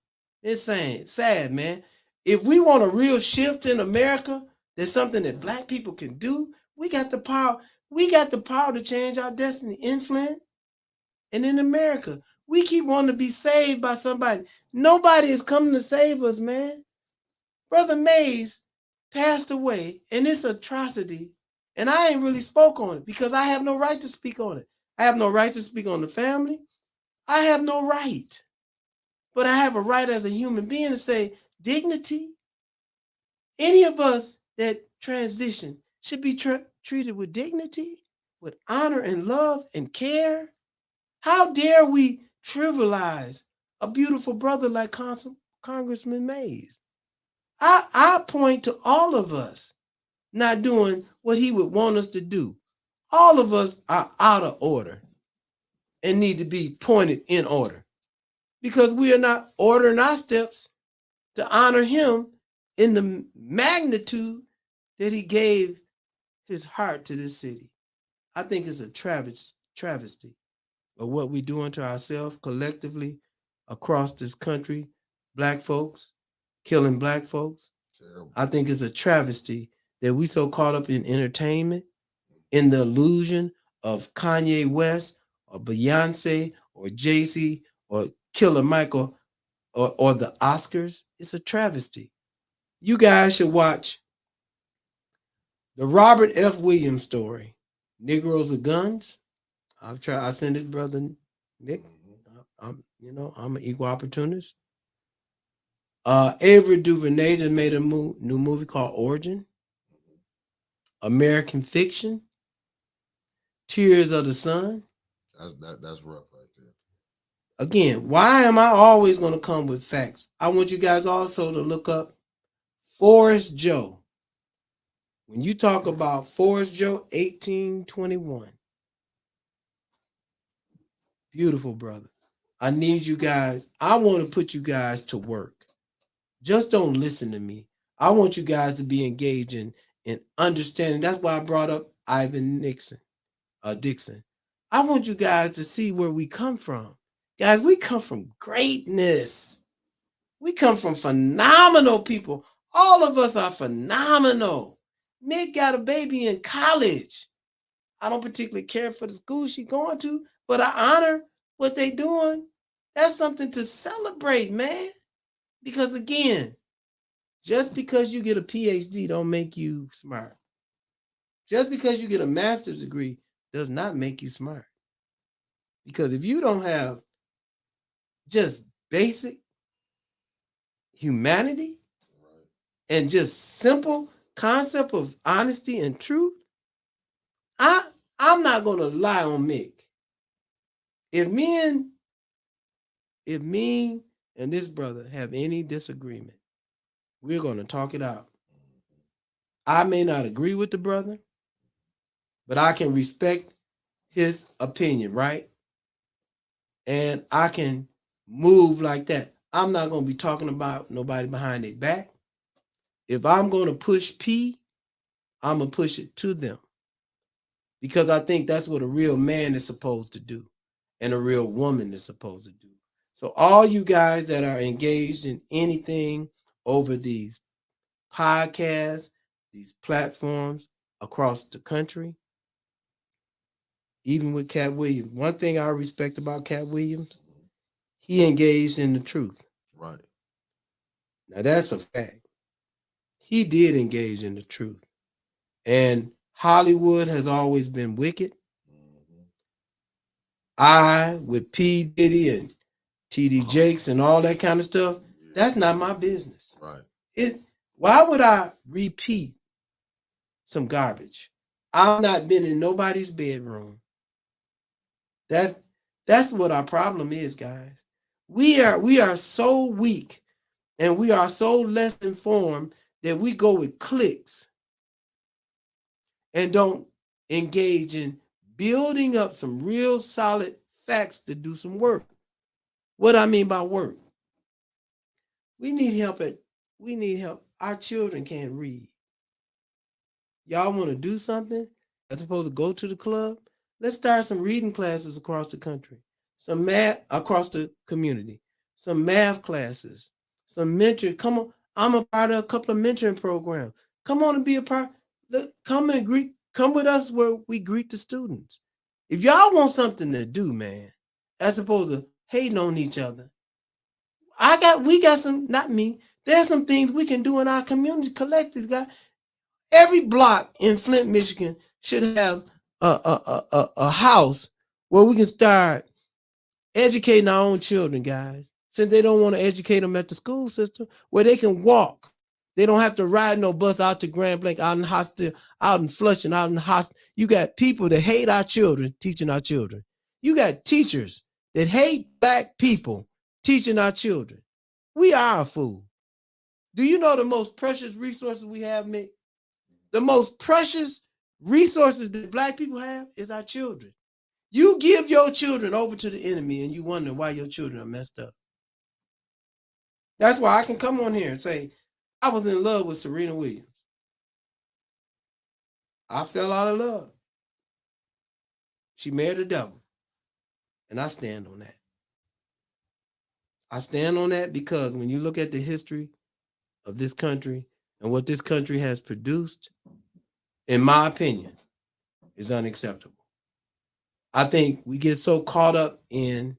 It's sad, man. If we want a real shift in America, There's something that black people can do. We got the power. We got the power to change our destiny in Flint and in America. We keep wanting to be saved by somebody. Nobody is coming to save us, man. Brother Mays passed away, and it's atrocity. And I ain't really spoke on it because I have no right to speak on it. I have no right to speak on the family. I have no right. But I have a right as a human being to say dignity. Any of us that transition should be treated with dignity, with honor and love and care. How dare we trivialize a beautiful brother like Congressman Mays? I point to all of us not doing what he would want us to do. All of us are out of order and need to be pointed in order because we are not ordering our steps to honor him in the magnitude that he gave his heart to this city. I think it's a travesty of what we're doing to ourselves collectively across this country. Black folks, killing black folks. Terrible. I think it's a travesty that we so caught up in entertainment, in the illusion of Kanye West or Beyonce or Jay-Z or Killer Michael or the Oscars. It's a travesty. You guys should watch the Robert F. Williams story, Negroes with Guns. I send it, brother Nick. I'm an equal opportunist. Avery DuVernay just made a new movie called Origin. American Fiction. Tears of the Sun. That's rough right there. Again, why am I always going to come with facts? I want you guys also to look up Forrest Joe. When you talk about Forrest Joe, 1821. Beautiful brother. I need you guys. I want to put you guys to work. Just don't listen to me. I want you guys to be engaging in understanding. That's why I brought up Ivan Dixon. I want you guys to see where we come from. Guys, we come from greatness. We come from phenomenal people. All of us are phenomenal. Mick got a baby in college. I don't particularly care for the school she's going to, but I honor what they're doing. That's something to celebrate, man. Because again, just because you get a PhD don't make you smart. Just because you get a master's degree does not make you smart. Because if you don't have just basic humanity and just simple concept of honesty and truth, I'm not going to lie on Mick. If me and this brother have any disagreement, we're going to talk it out. I may not agree with the brother, but I can respect his opinion, right? And I can move like that. I'm not going to be talking about nobody behind their back. If I'm going to push P, I'm going to push it to them. Because I think that's what a real man is supposed to do and a real woman is supposed to do. So all you guys that are engaged in anything over these podcasts, these platforms across the country, even with Cat Williams, one thing I respect about Cat Williams, he engaged in the truth. Right. Now that's a fact. He did engage in the truth. And Hollywood has always been wicked. I, with P. Diddy and T.D. Jakes and all that kind of stuff, that's not my business. Right. Why would I repeat some garbage? I've not been in nobody's bedroom. That's what our problem is, guys. We are so weak and we are so less informed that we go with clicks and don't engage in building up some real solid facts to do some work. What I mean by work, we need help. Our children can't read. Y'all want to do something as opposed to go to the club? Let's start some reading classes across the country, some math across the community, some math classes, some mentoring. Come on, I'm a part of a couple of mentoring programs. Come on and be a part. Look, come and greet. Come with us where we greet the students. If y'all want something to do, man, as opposed to hating on each other, we got some. Not me. There's some things we can do in our community collectively, guys. Every block in Flint, Michigan, should have a house where we can start educating our own children, guys. Since they don't want to educate them at the school system, where they can walk. They don't have to ride no bus out to Grand Blanc, out in Hostel, out in Flushing, out in Hostel. You got people that hate our children teaching our children. You got teachers that hate black people teaching our children. We are a fool. Do you know the most precious resources we have, Mick? The most precious resources that black people have is our children. You give your children over to the enemy and you wonder why your children are messed up. That's why I can come on here and say, I was in love with Serena Williams. I fell out of love. She married the devil. And I stand on that. I stand on that because when you look at the history of this country and what this country has produced, in my opinion, is unacceptable. I think we get so caught up in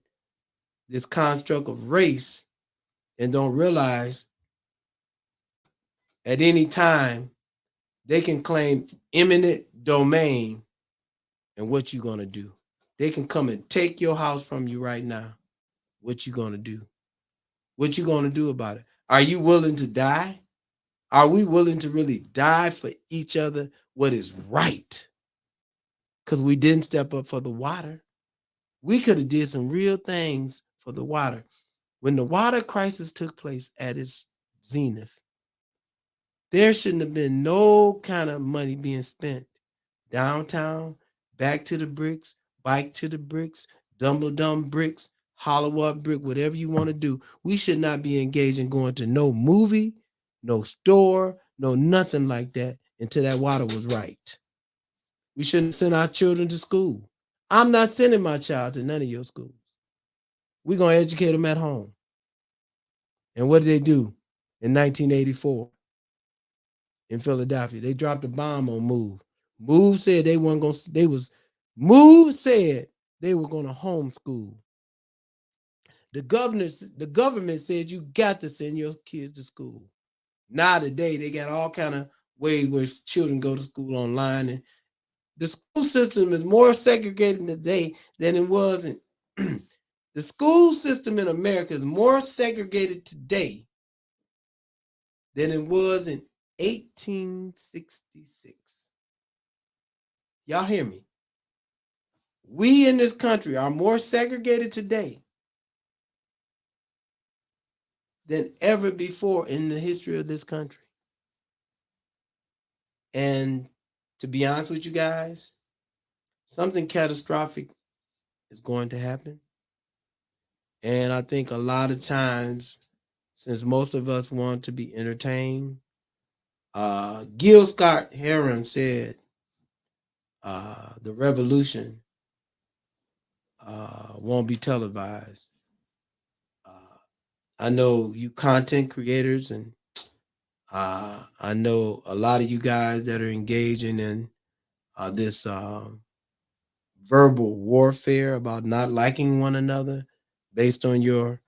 this construct of race and don't realize at any time they can claim eminent domain. And what you gonna do? They can come and take your house from you right now. What you gonna do? What you gonna do about it? Are you willing to die? Are we willing to really die for each other what is right? Because we didn't step up for the water. We could have did some real things for the water. When the water crisis took place at its zenith, there shouldn't have been no kind of money being spent downtown, back to the bricks, bike to the bricks, Dumble bricks, hollow up brick, whatever you want to do. We should not be engaged in going to no movie, no store, no nothing like that until that water was right. We shouldn't send our children to school. I'm not sending my child to none of your schools. We're going to educate them at home. And what did they do in 1984 in Philadelphia? They dropped a bomb on Move. Move said they weren't going to, Move said they were going to homeschool. The government said you got to send your kids to school. Now today they got all kind of ways where children go to school online, and the school system is more segregated today than it was in the school system in America is more segregated today than it was in 1866. Y'all hear me? We in this country are more segregated today than ever before in the history of this country. And to be honest with you guys, something catastrophic is going to happen. And I think a lot of times, since most of us want to be entertained, Gil Scott Heron said, the revolution won't be televised. I know you content creators, and I know a lot of you guys that are engaging in this verbal warfare about not liking one another based on your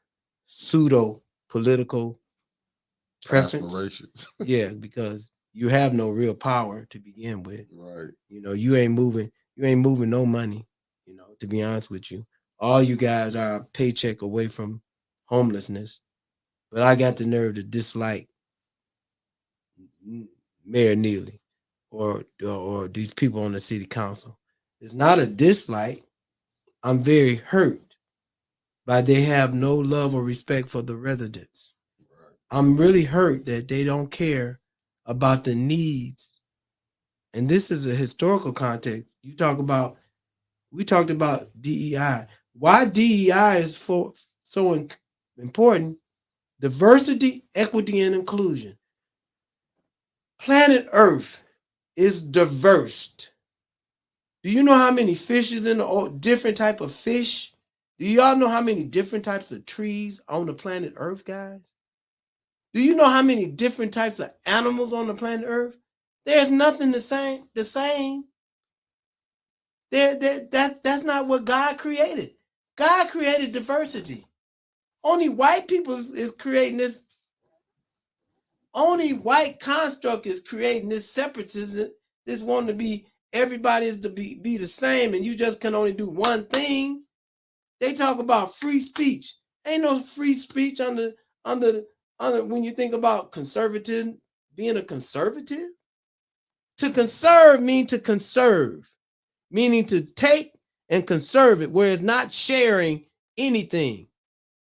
pseudo political preference. Aspirations. Yeah, because you have no real power to begin with. Right. You know, you ain't moving no money, you know, to be honest with you. All you guys are a paycheck away from homelessness. But I got the nerve to dislike Mayor Neely or these people on the city council. It's not a dislike. I'm very hurt by they have no love or respect for the residents. Right. I'm really hurt that they don't care about the needs. And this is a historical context. We talked about DEI. Why DEI is so important? Diversity, equity, and inclusion. Planet Earth is diverse. Do you know how many fish is in the different type of fish? Do y'all know how many different types of trees on the planet Earth, guys? Do you know how many different types of animals on the planet Earth? There's nothing the same. The same. That's not what God created. God created diversity. Only white people is creating this. Only white construct is creating this separatism. This wanting to be everybody is to be the same, and you just can only do one thing. They talk about free speech. Ain't no free speech under when you think about conservative, being a conservative. To conserve means to conserve, meaning to take and conserve it, where it's not sharing anything.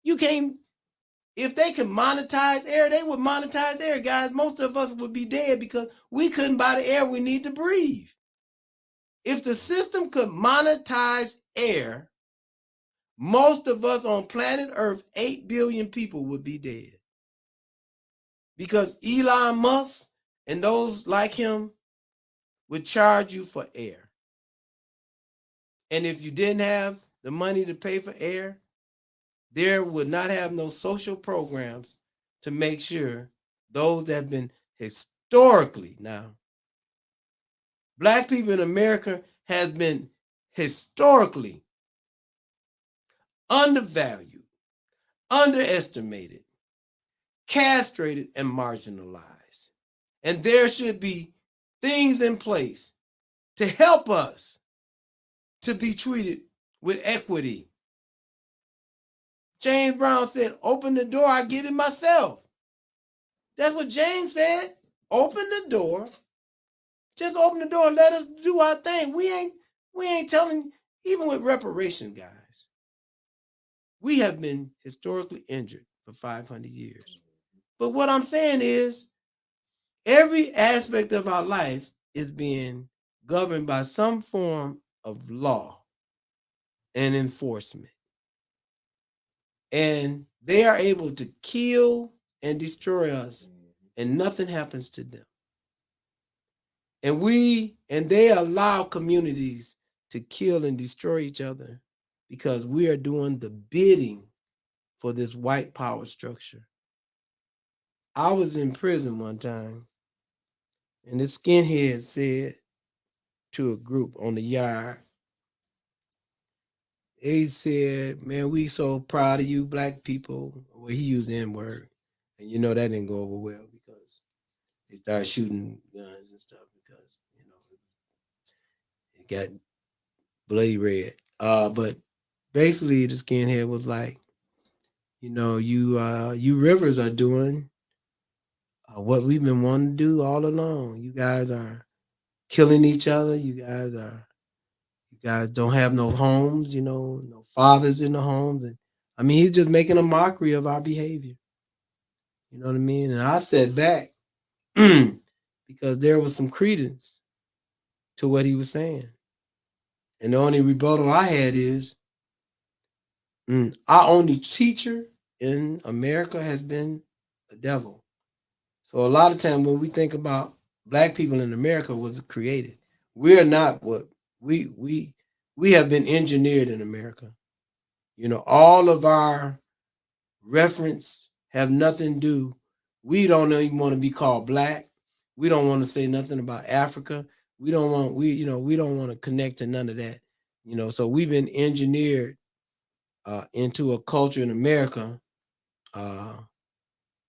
You can't, if they could monetize air, they would monetize air, guys. Most of us would be dead because we couldn't buy the air we need to breathe. If the system could monetize air, most of us on planet Earth, 8 billion people, would be dead. Because Elon Musk and those like him would charge you for air. And if you didn't have the money to pay for air, there would not have no social programs to make sure those that have been historically, now, Black people in America has been historically undervalued, underestimated, castrated, and marginalized. And there should be things in place to help us to be treated with equity. James Brown said, open the door, I get it myself. That's what James said. Open the door. Just open the door and let us do our thing. We ain't telling, even with reparation, guys, we have been historically injured for 500 years. But what I'm saying is, every aspect of our life is being governed by some form of law and enforcement. And they are able to kill and destroy us, and nothing happens to them. And they allow communities to kill and destroy each other because we are doing the bidding for this white power structure. I was in prison one time, and this skinhead said to a group on the yard, he said, man, we so proud of you Black people. Well, he used the N-word, and you know that didn't go over well because they started shooting guns and stuff because, you know, it got bloody red. But basically the skinhead was like, you know, you Rivers are doing what we've been wanting to do all along. You guys are killing each other. You guys don't have no homes, you know, no fathers in the homes. And I mean, he's just making a mockery of our behavior. You know what I mean? And I sat back because there was some credence to what he was saying. And the only rebuttal I had is, our only teacher in America has been the devil. So a lot of times when we think about Black people in America was created, we are not what we have been engineered in America. You know, all of our reference have nothing to do. We don't even want to be called Black. We don't want to say nothing about Africa. We don't want to connect to none of that. You know, so we've been engineered into a culture in America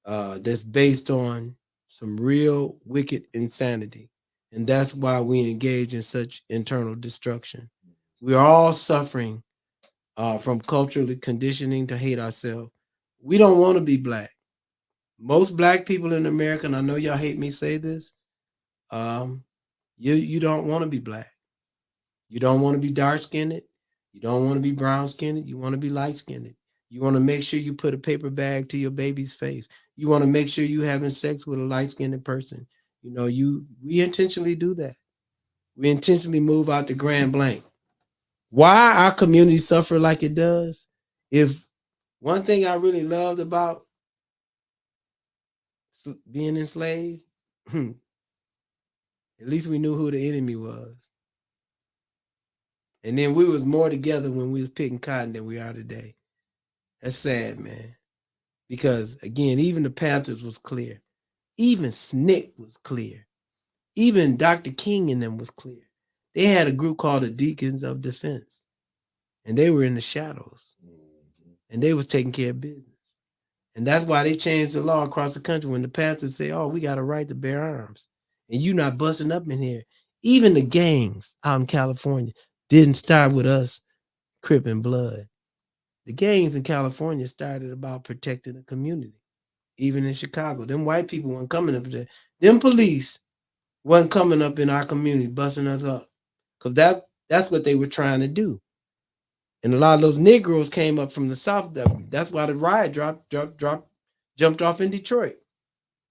that's based on some real wicked insanity. And that's why we engage in such internal destruction. We are all suffering from culturally conditioning to hate ourselves. We don't want to be Black. Most Black people in America, and I know y'all hate me say this, you don't want to be Black. You don't want to be dark skinned. You don't want to be brown skinned. You want to be light skinned. You want to make sure you put a paper bag to your baby's face. You want to make sure you having sex with a light skinned person. You know, we intentionally do that. We intentionally move out the Grand Blanc. Why our community suffer like it does? If one thing I really loved about being enslaved, at least we knew who the enemy was. And then we was more together when we was picking cotton than we are today. That's sad, man. Because again, even the Panthers was clear. Even SNCC was clear. Even Dr. King and them was clear. They had a group called the Deacons of Defense, and they were in the shadows, and they was taking care of business. And that's why they changed the law across the country when the pastors say, oh, we got a right to bear arms. And you not busting up in here. Even the gangs out in California didn't start with us Crip and Blood. The gangs in California started about protecting the community. Even in Chicago, them white people weren't coming up there. Them police wasn't coming up in our community busting us up, because that's what they were trying to do. And a lot of those Negroes came up from the South. That's why the riot jumped off in Detroit.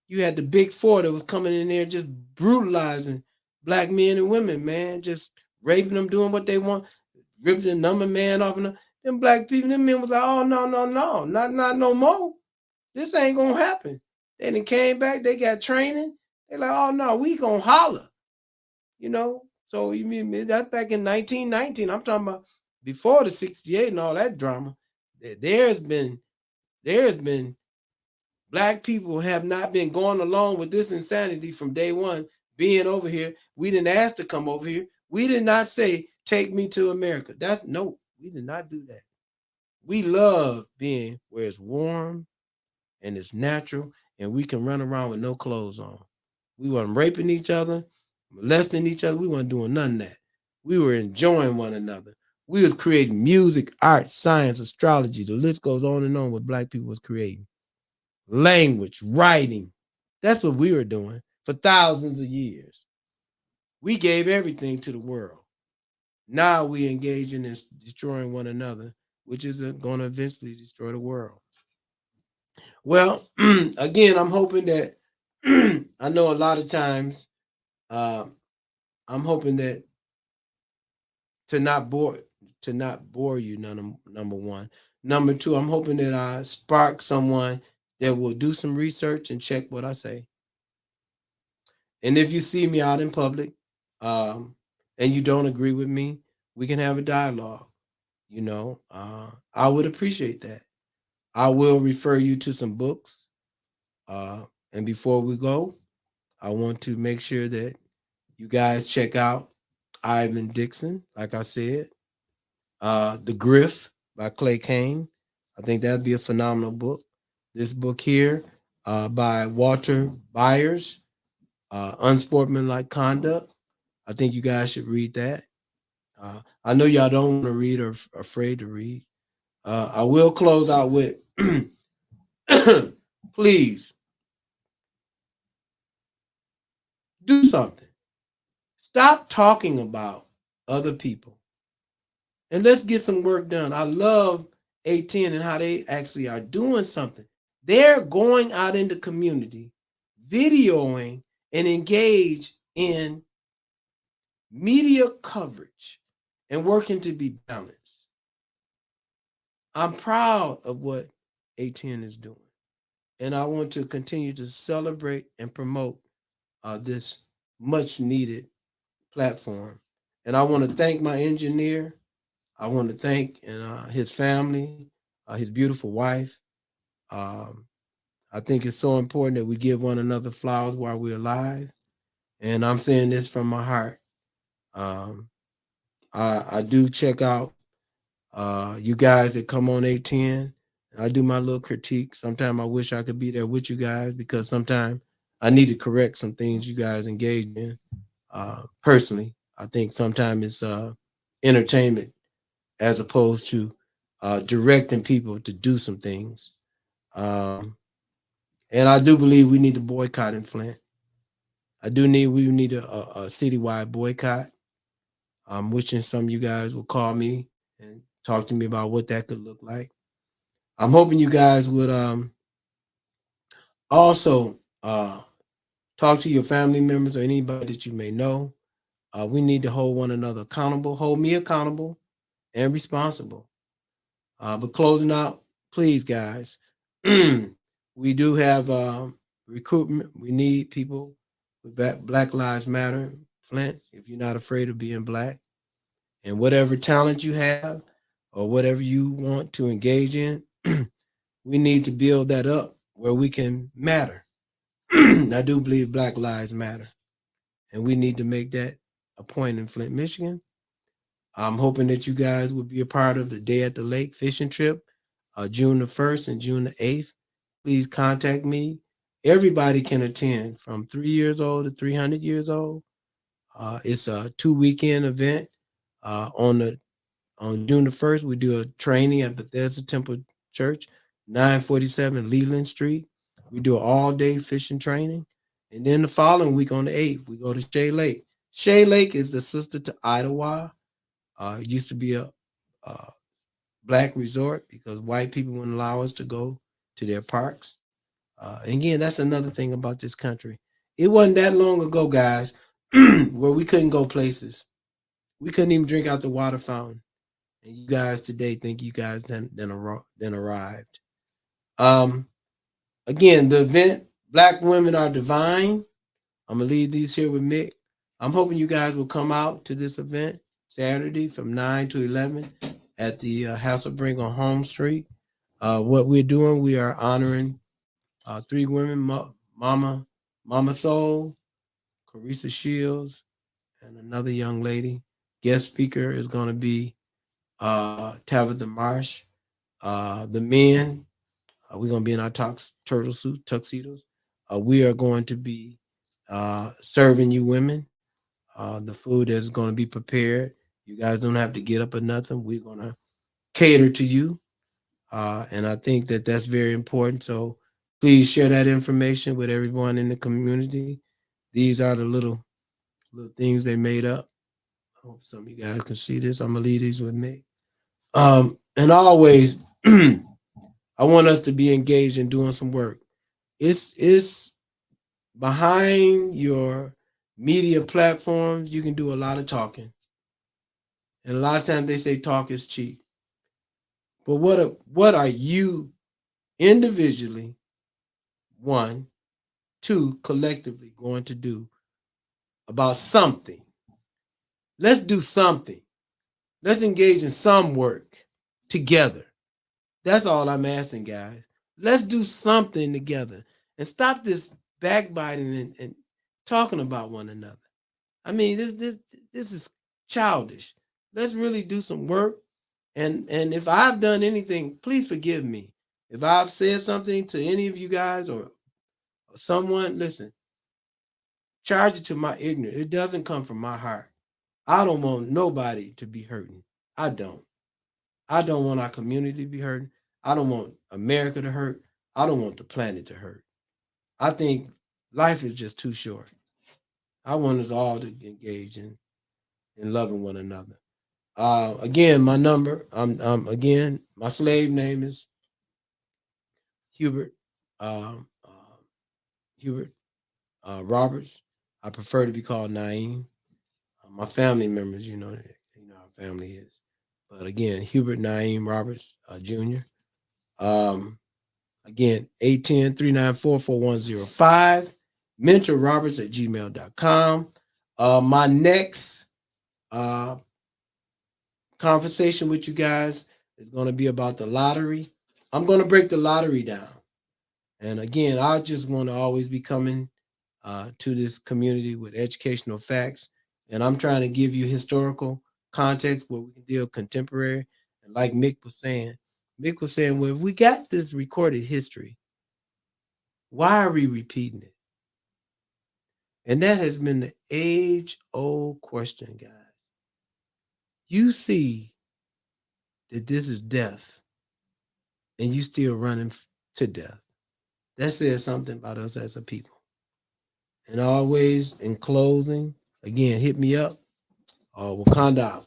You had the Big Four that was coming in there just brutalizing black men and women, man, just raping them, doing what they want, ripping the number man off. And them black people, them men was like, oh, no, not no more. This ain't gonna happen. They done came back, they got training. They're like, oh no, we gonna holler. You know? So you mean that's back in 1919. I'm talking about before the 68 and all that drama. There's been black people have not been going along with this insanity from day one, being over here. We didn't ask to come over here. We did not say, take me to America. No, we did not do that. We love being where it's warm and it's natural, and we can run around with no clothes on. We weren't raping each other, molesting each other. We weren't doing none of that. We were enjoying one another. We was creating music, art, science, astrology. The list goes on and on what black people was creating. Language, writing. That's what we were doing for thousands of years. We gave everything to the world. Now we engage in destroying one another, which is going to eventually destroy the world. Well, again, I'm hoping that I know a lot of times I'm hoping that to not bore you, number one. Number two, I'm hoping that I spark someone that will do some research and check what I say. And if you see me out in public and you don't agree with me, we can have a dialogue. You know, I would appreciate that. I will refer you to some books. And before we go, I want to make sure that you guys check out Ivan Dixon, like I said. The Griff by Clay Kane. I think that'd be a phenomenal book. This book here by Walter Byers, Unsportsmanlike Conduct. I think you guys should read that. I know y'all don't want to read or afraid to read. I will close out with, please, do something. Stop talking about other people and let's get some work done. I love A10 and how they actually are doing something. They're going out in the community, videoing and engage in media coverage and working to be balanced. I'm proud of what A10 is doing. And I want to continue to celebrate and promote this much needed platform. And I want to thank my engineer. I want to thank his family, his beautiful wife. I think it's so important that we give one another flowers while we're alive. And I'm saying this from my heart. I do check out you guys that come on A10. I do my little critique. Sometimes I wish I could be there with you guys because sometimes I need to correct some things you guys engage in. Personally, I think sometimes it's entertainment as opposed to directing people to do some things. And I do believe we need to boycott in Flint. We need a citywide boycott. I'm wishing some of you guys will call me and talk to me about what that could look like. I'm hoping you guys would also talk to your family members or anybody that you may know. We need to hold one another accountable, hold me accountable and responsible. But closing out, please, guys, we do have recruitment. We need people with Black Lives Matter, Flint, if you're not afraid of being Black. And whatever talent you have or whatever you want to engage in, we need to build that up where we can matter. I do believe Black Lives Matter. and we need to make that a point in Flint, Michigan. I'm hoping that you guys will be a part of the Day at the Lake fishing trip, June the 1st and June the 8th. Please contact me. Everybody can attend from 3 years old to 300 years old. It's a 2 weekend event. On June the 1st, we do a training at Bethesda Temple Church, 947 Leland Street. We do an all-day fishing training. And then the following week on the 8th, we go to Shea Lake. Shea Lake is the sister to Idlewild. It used to be a black resort because white people wouldn't allow us to go to their parks. Again, that's another thing about this country. It wasn't that long ago, guys, where we couldn't go places. We couldn't even drink out the water fountain. And you guys today think you guys then arrived. Again, the event, Black Women Are Divine. I'm going to leave these here with Mick. I'm hoping you guys will come out to this event Saturday from 9 to 11 at the Hasselbrink on Home Street. What we're doing, we are honoring 3 women, Mama Soul, Carissa Shields, and another young lady. Guest speaker is going to be Tabitha Marsh. The men, we're going to be in our turtle suit tuxedos. We are going to be serving you women. The food is going to be prepared. You guys don't have to get up or nothing. We're going to cater to you. And I think that that's very important. So please share that information with everyone in the community. These are the little things they made up. I hope some of you guys can see this. I'm going to leave these with me. And always, I want us to be engaged in doing some work. It's behind your media platforms. You can do a lot of talking. And a lot of times they say talk is cheap. But what are you individually, 1, 2, collectively going to do about something? Let's do something. Let's engage in some work together. That's all I'm asking, guys. Let's do something together and stop this backbiting and talking about one another. I mean, this is childish. Let's really do some work. And if I've done anything, please forgive me. If I've said something to any of you guys or someone, listen, charge it to my ignorance. It doesn't come from my heart. I don't want nobody to be hurting. I don't want our community to be hurting. I don't want America to hurt. I don't want the planet to hurt. I think life is just too short. I want us all to engage in loving one another. Again, my number, again, my slave name is Hubert Roberts. I prefer to be called Naeem. My family members, you know how family is. But again, Hubert Naeem Roberts Jr. Again, 810-394-4105. MentorRoberts@gmail.com. My next conversation with you guys is going to be about the lottery. I'm going to break the lottery down. And again, I just want to always be coming to this community with educational facts. And I'm trying to give you historical context where we can deal contemporary. And like Mick was saying, well, if we got this recorded history, why are we repeating it? And that has been the age-old question, guys. You see that this is death, and you still running to death. That says something about us as a people. And always, in closing, again, hit me up. Wakanda out.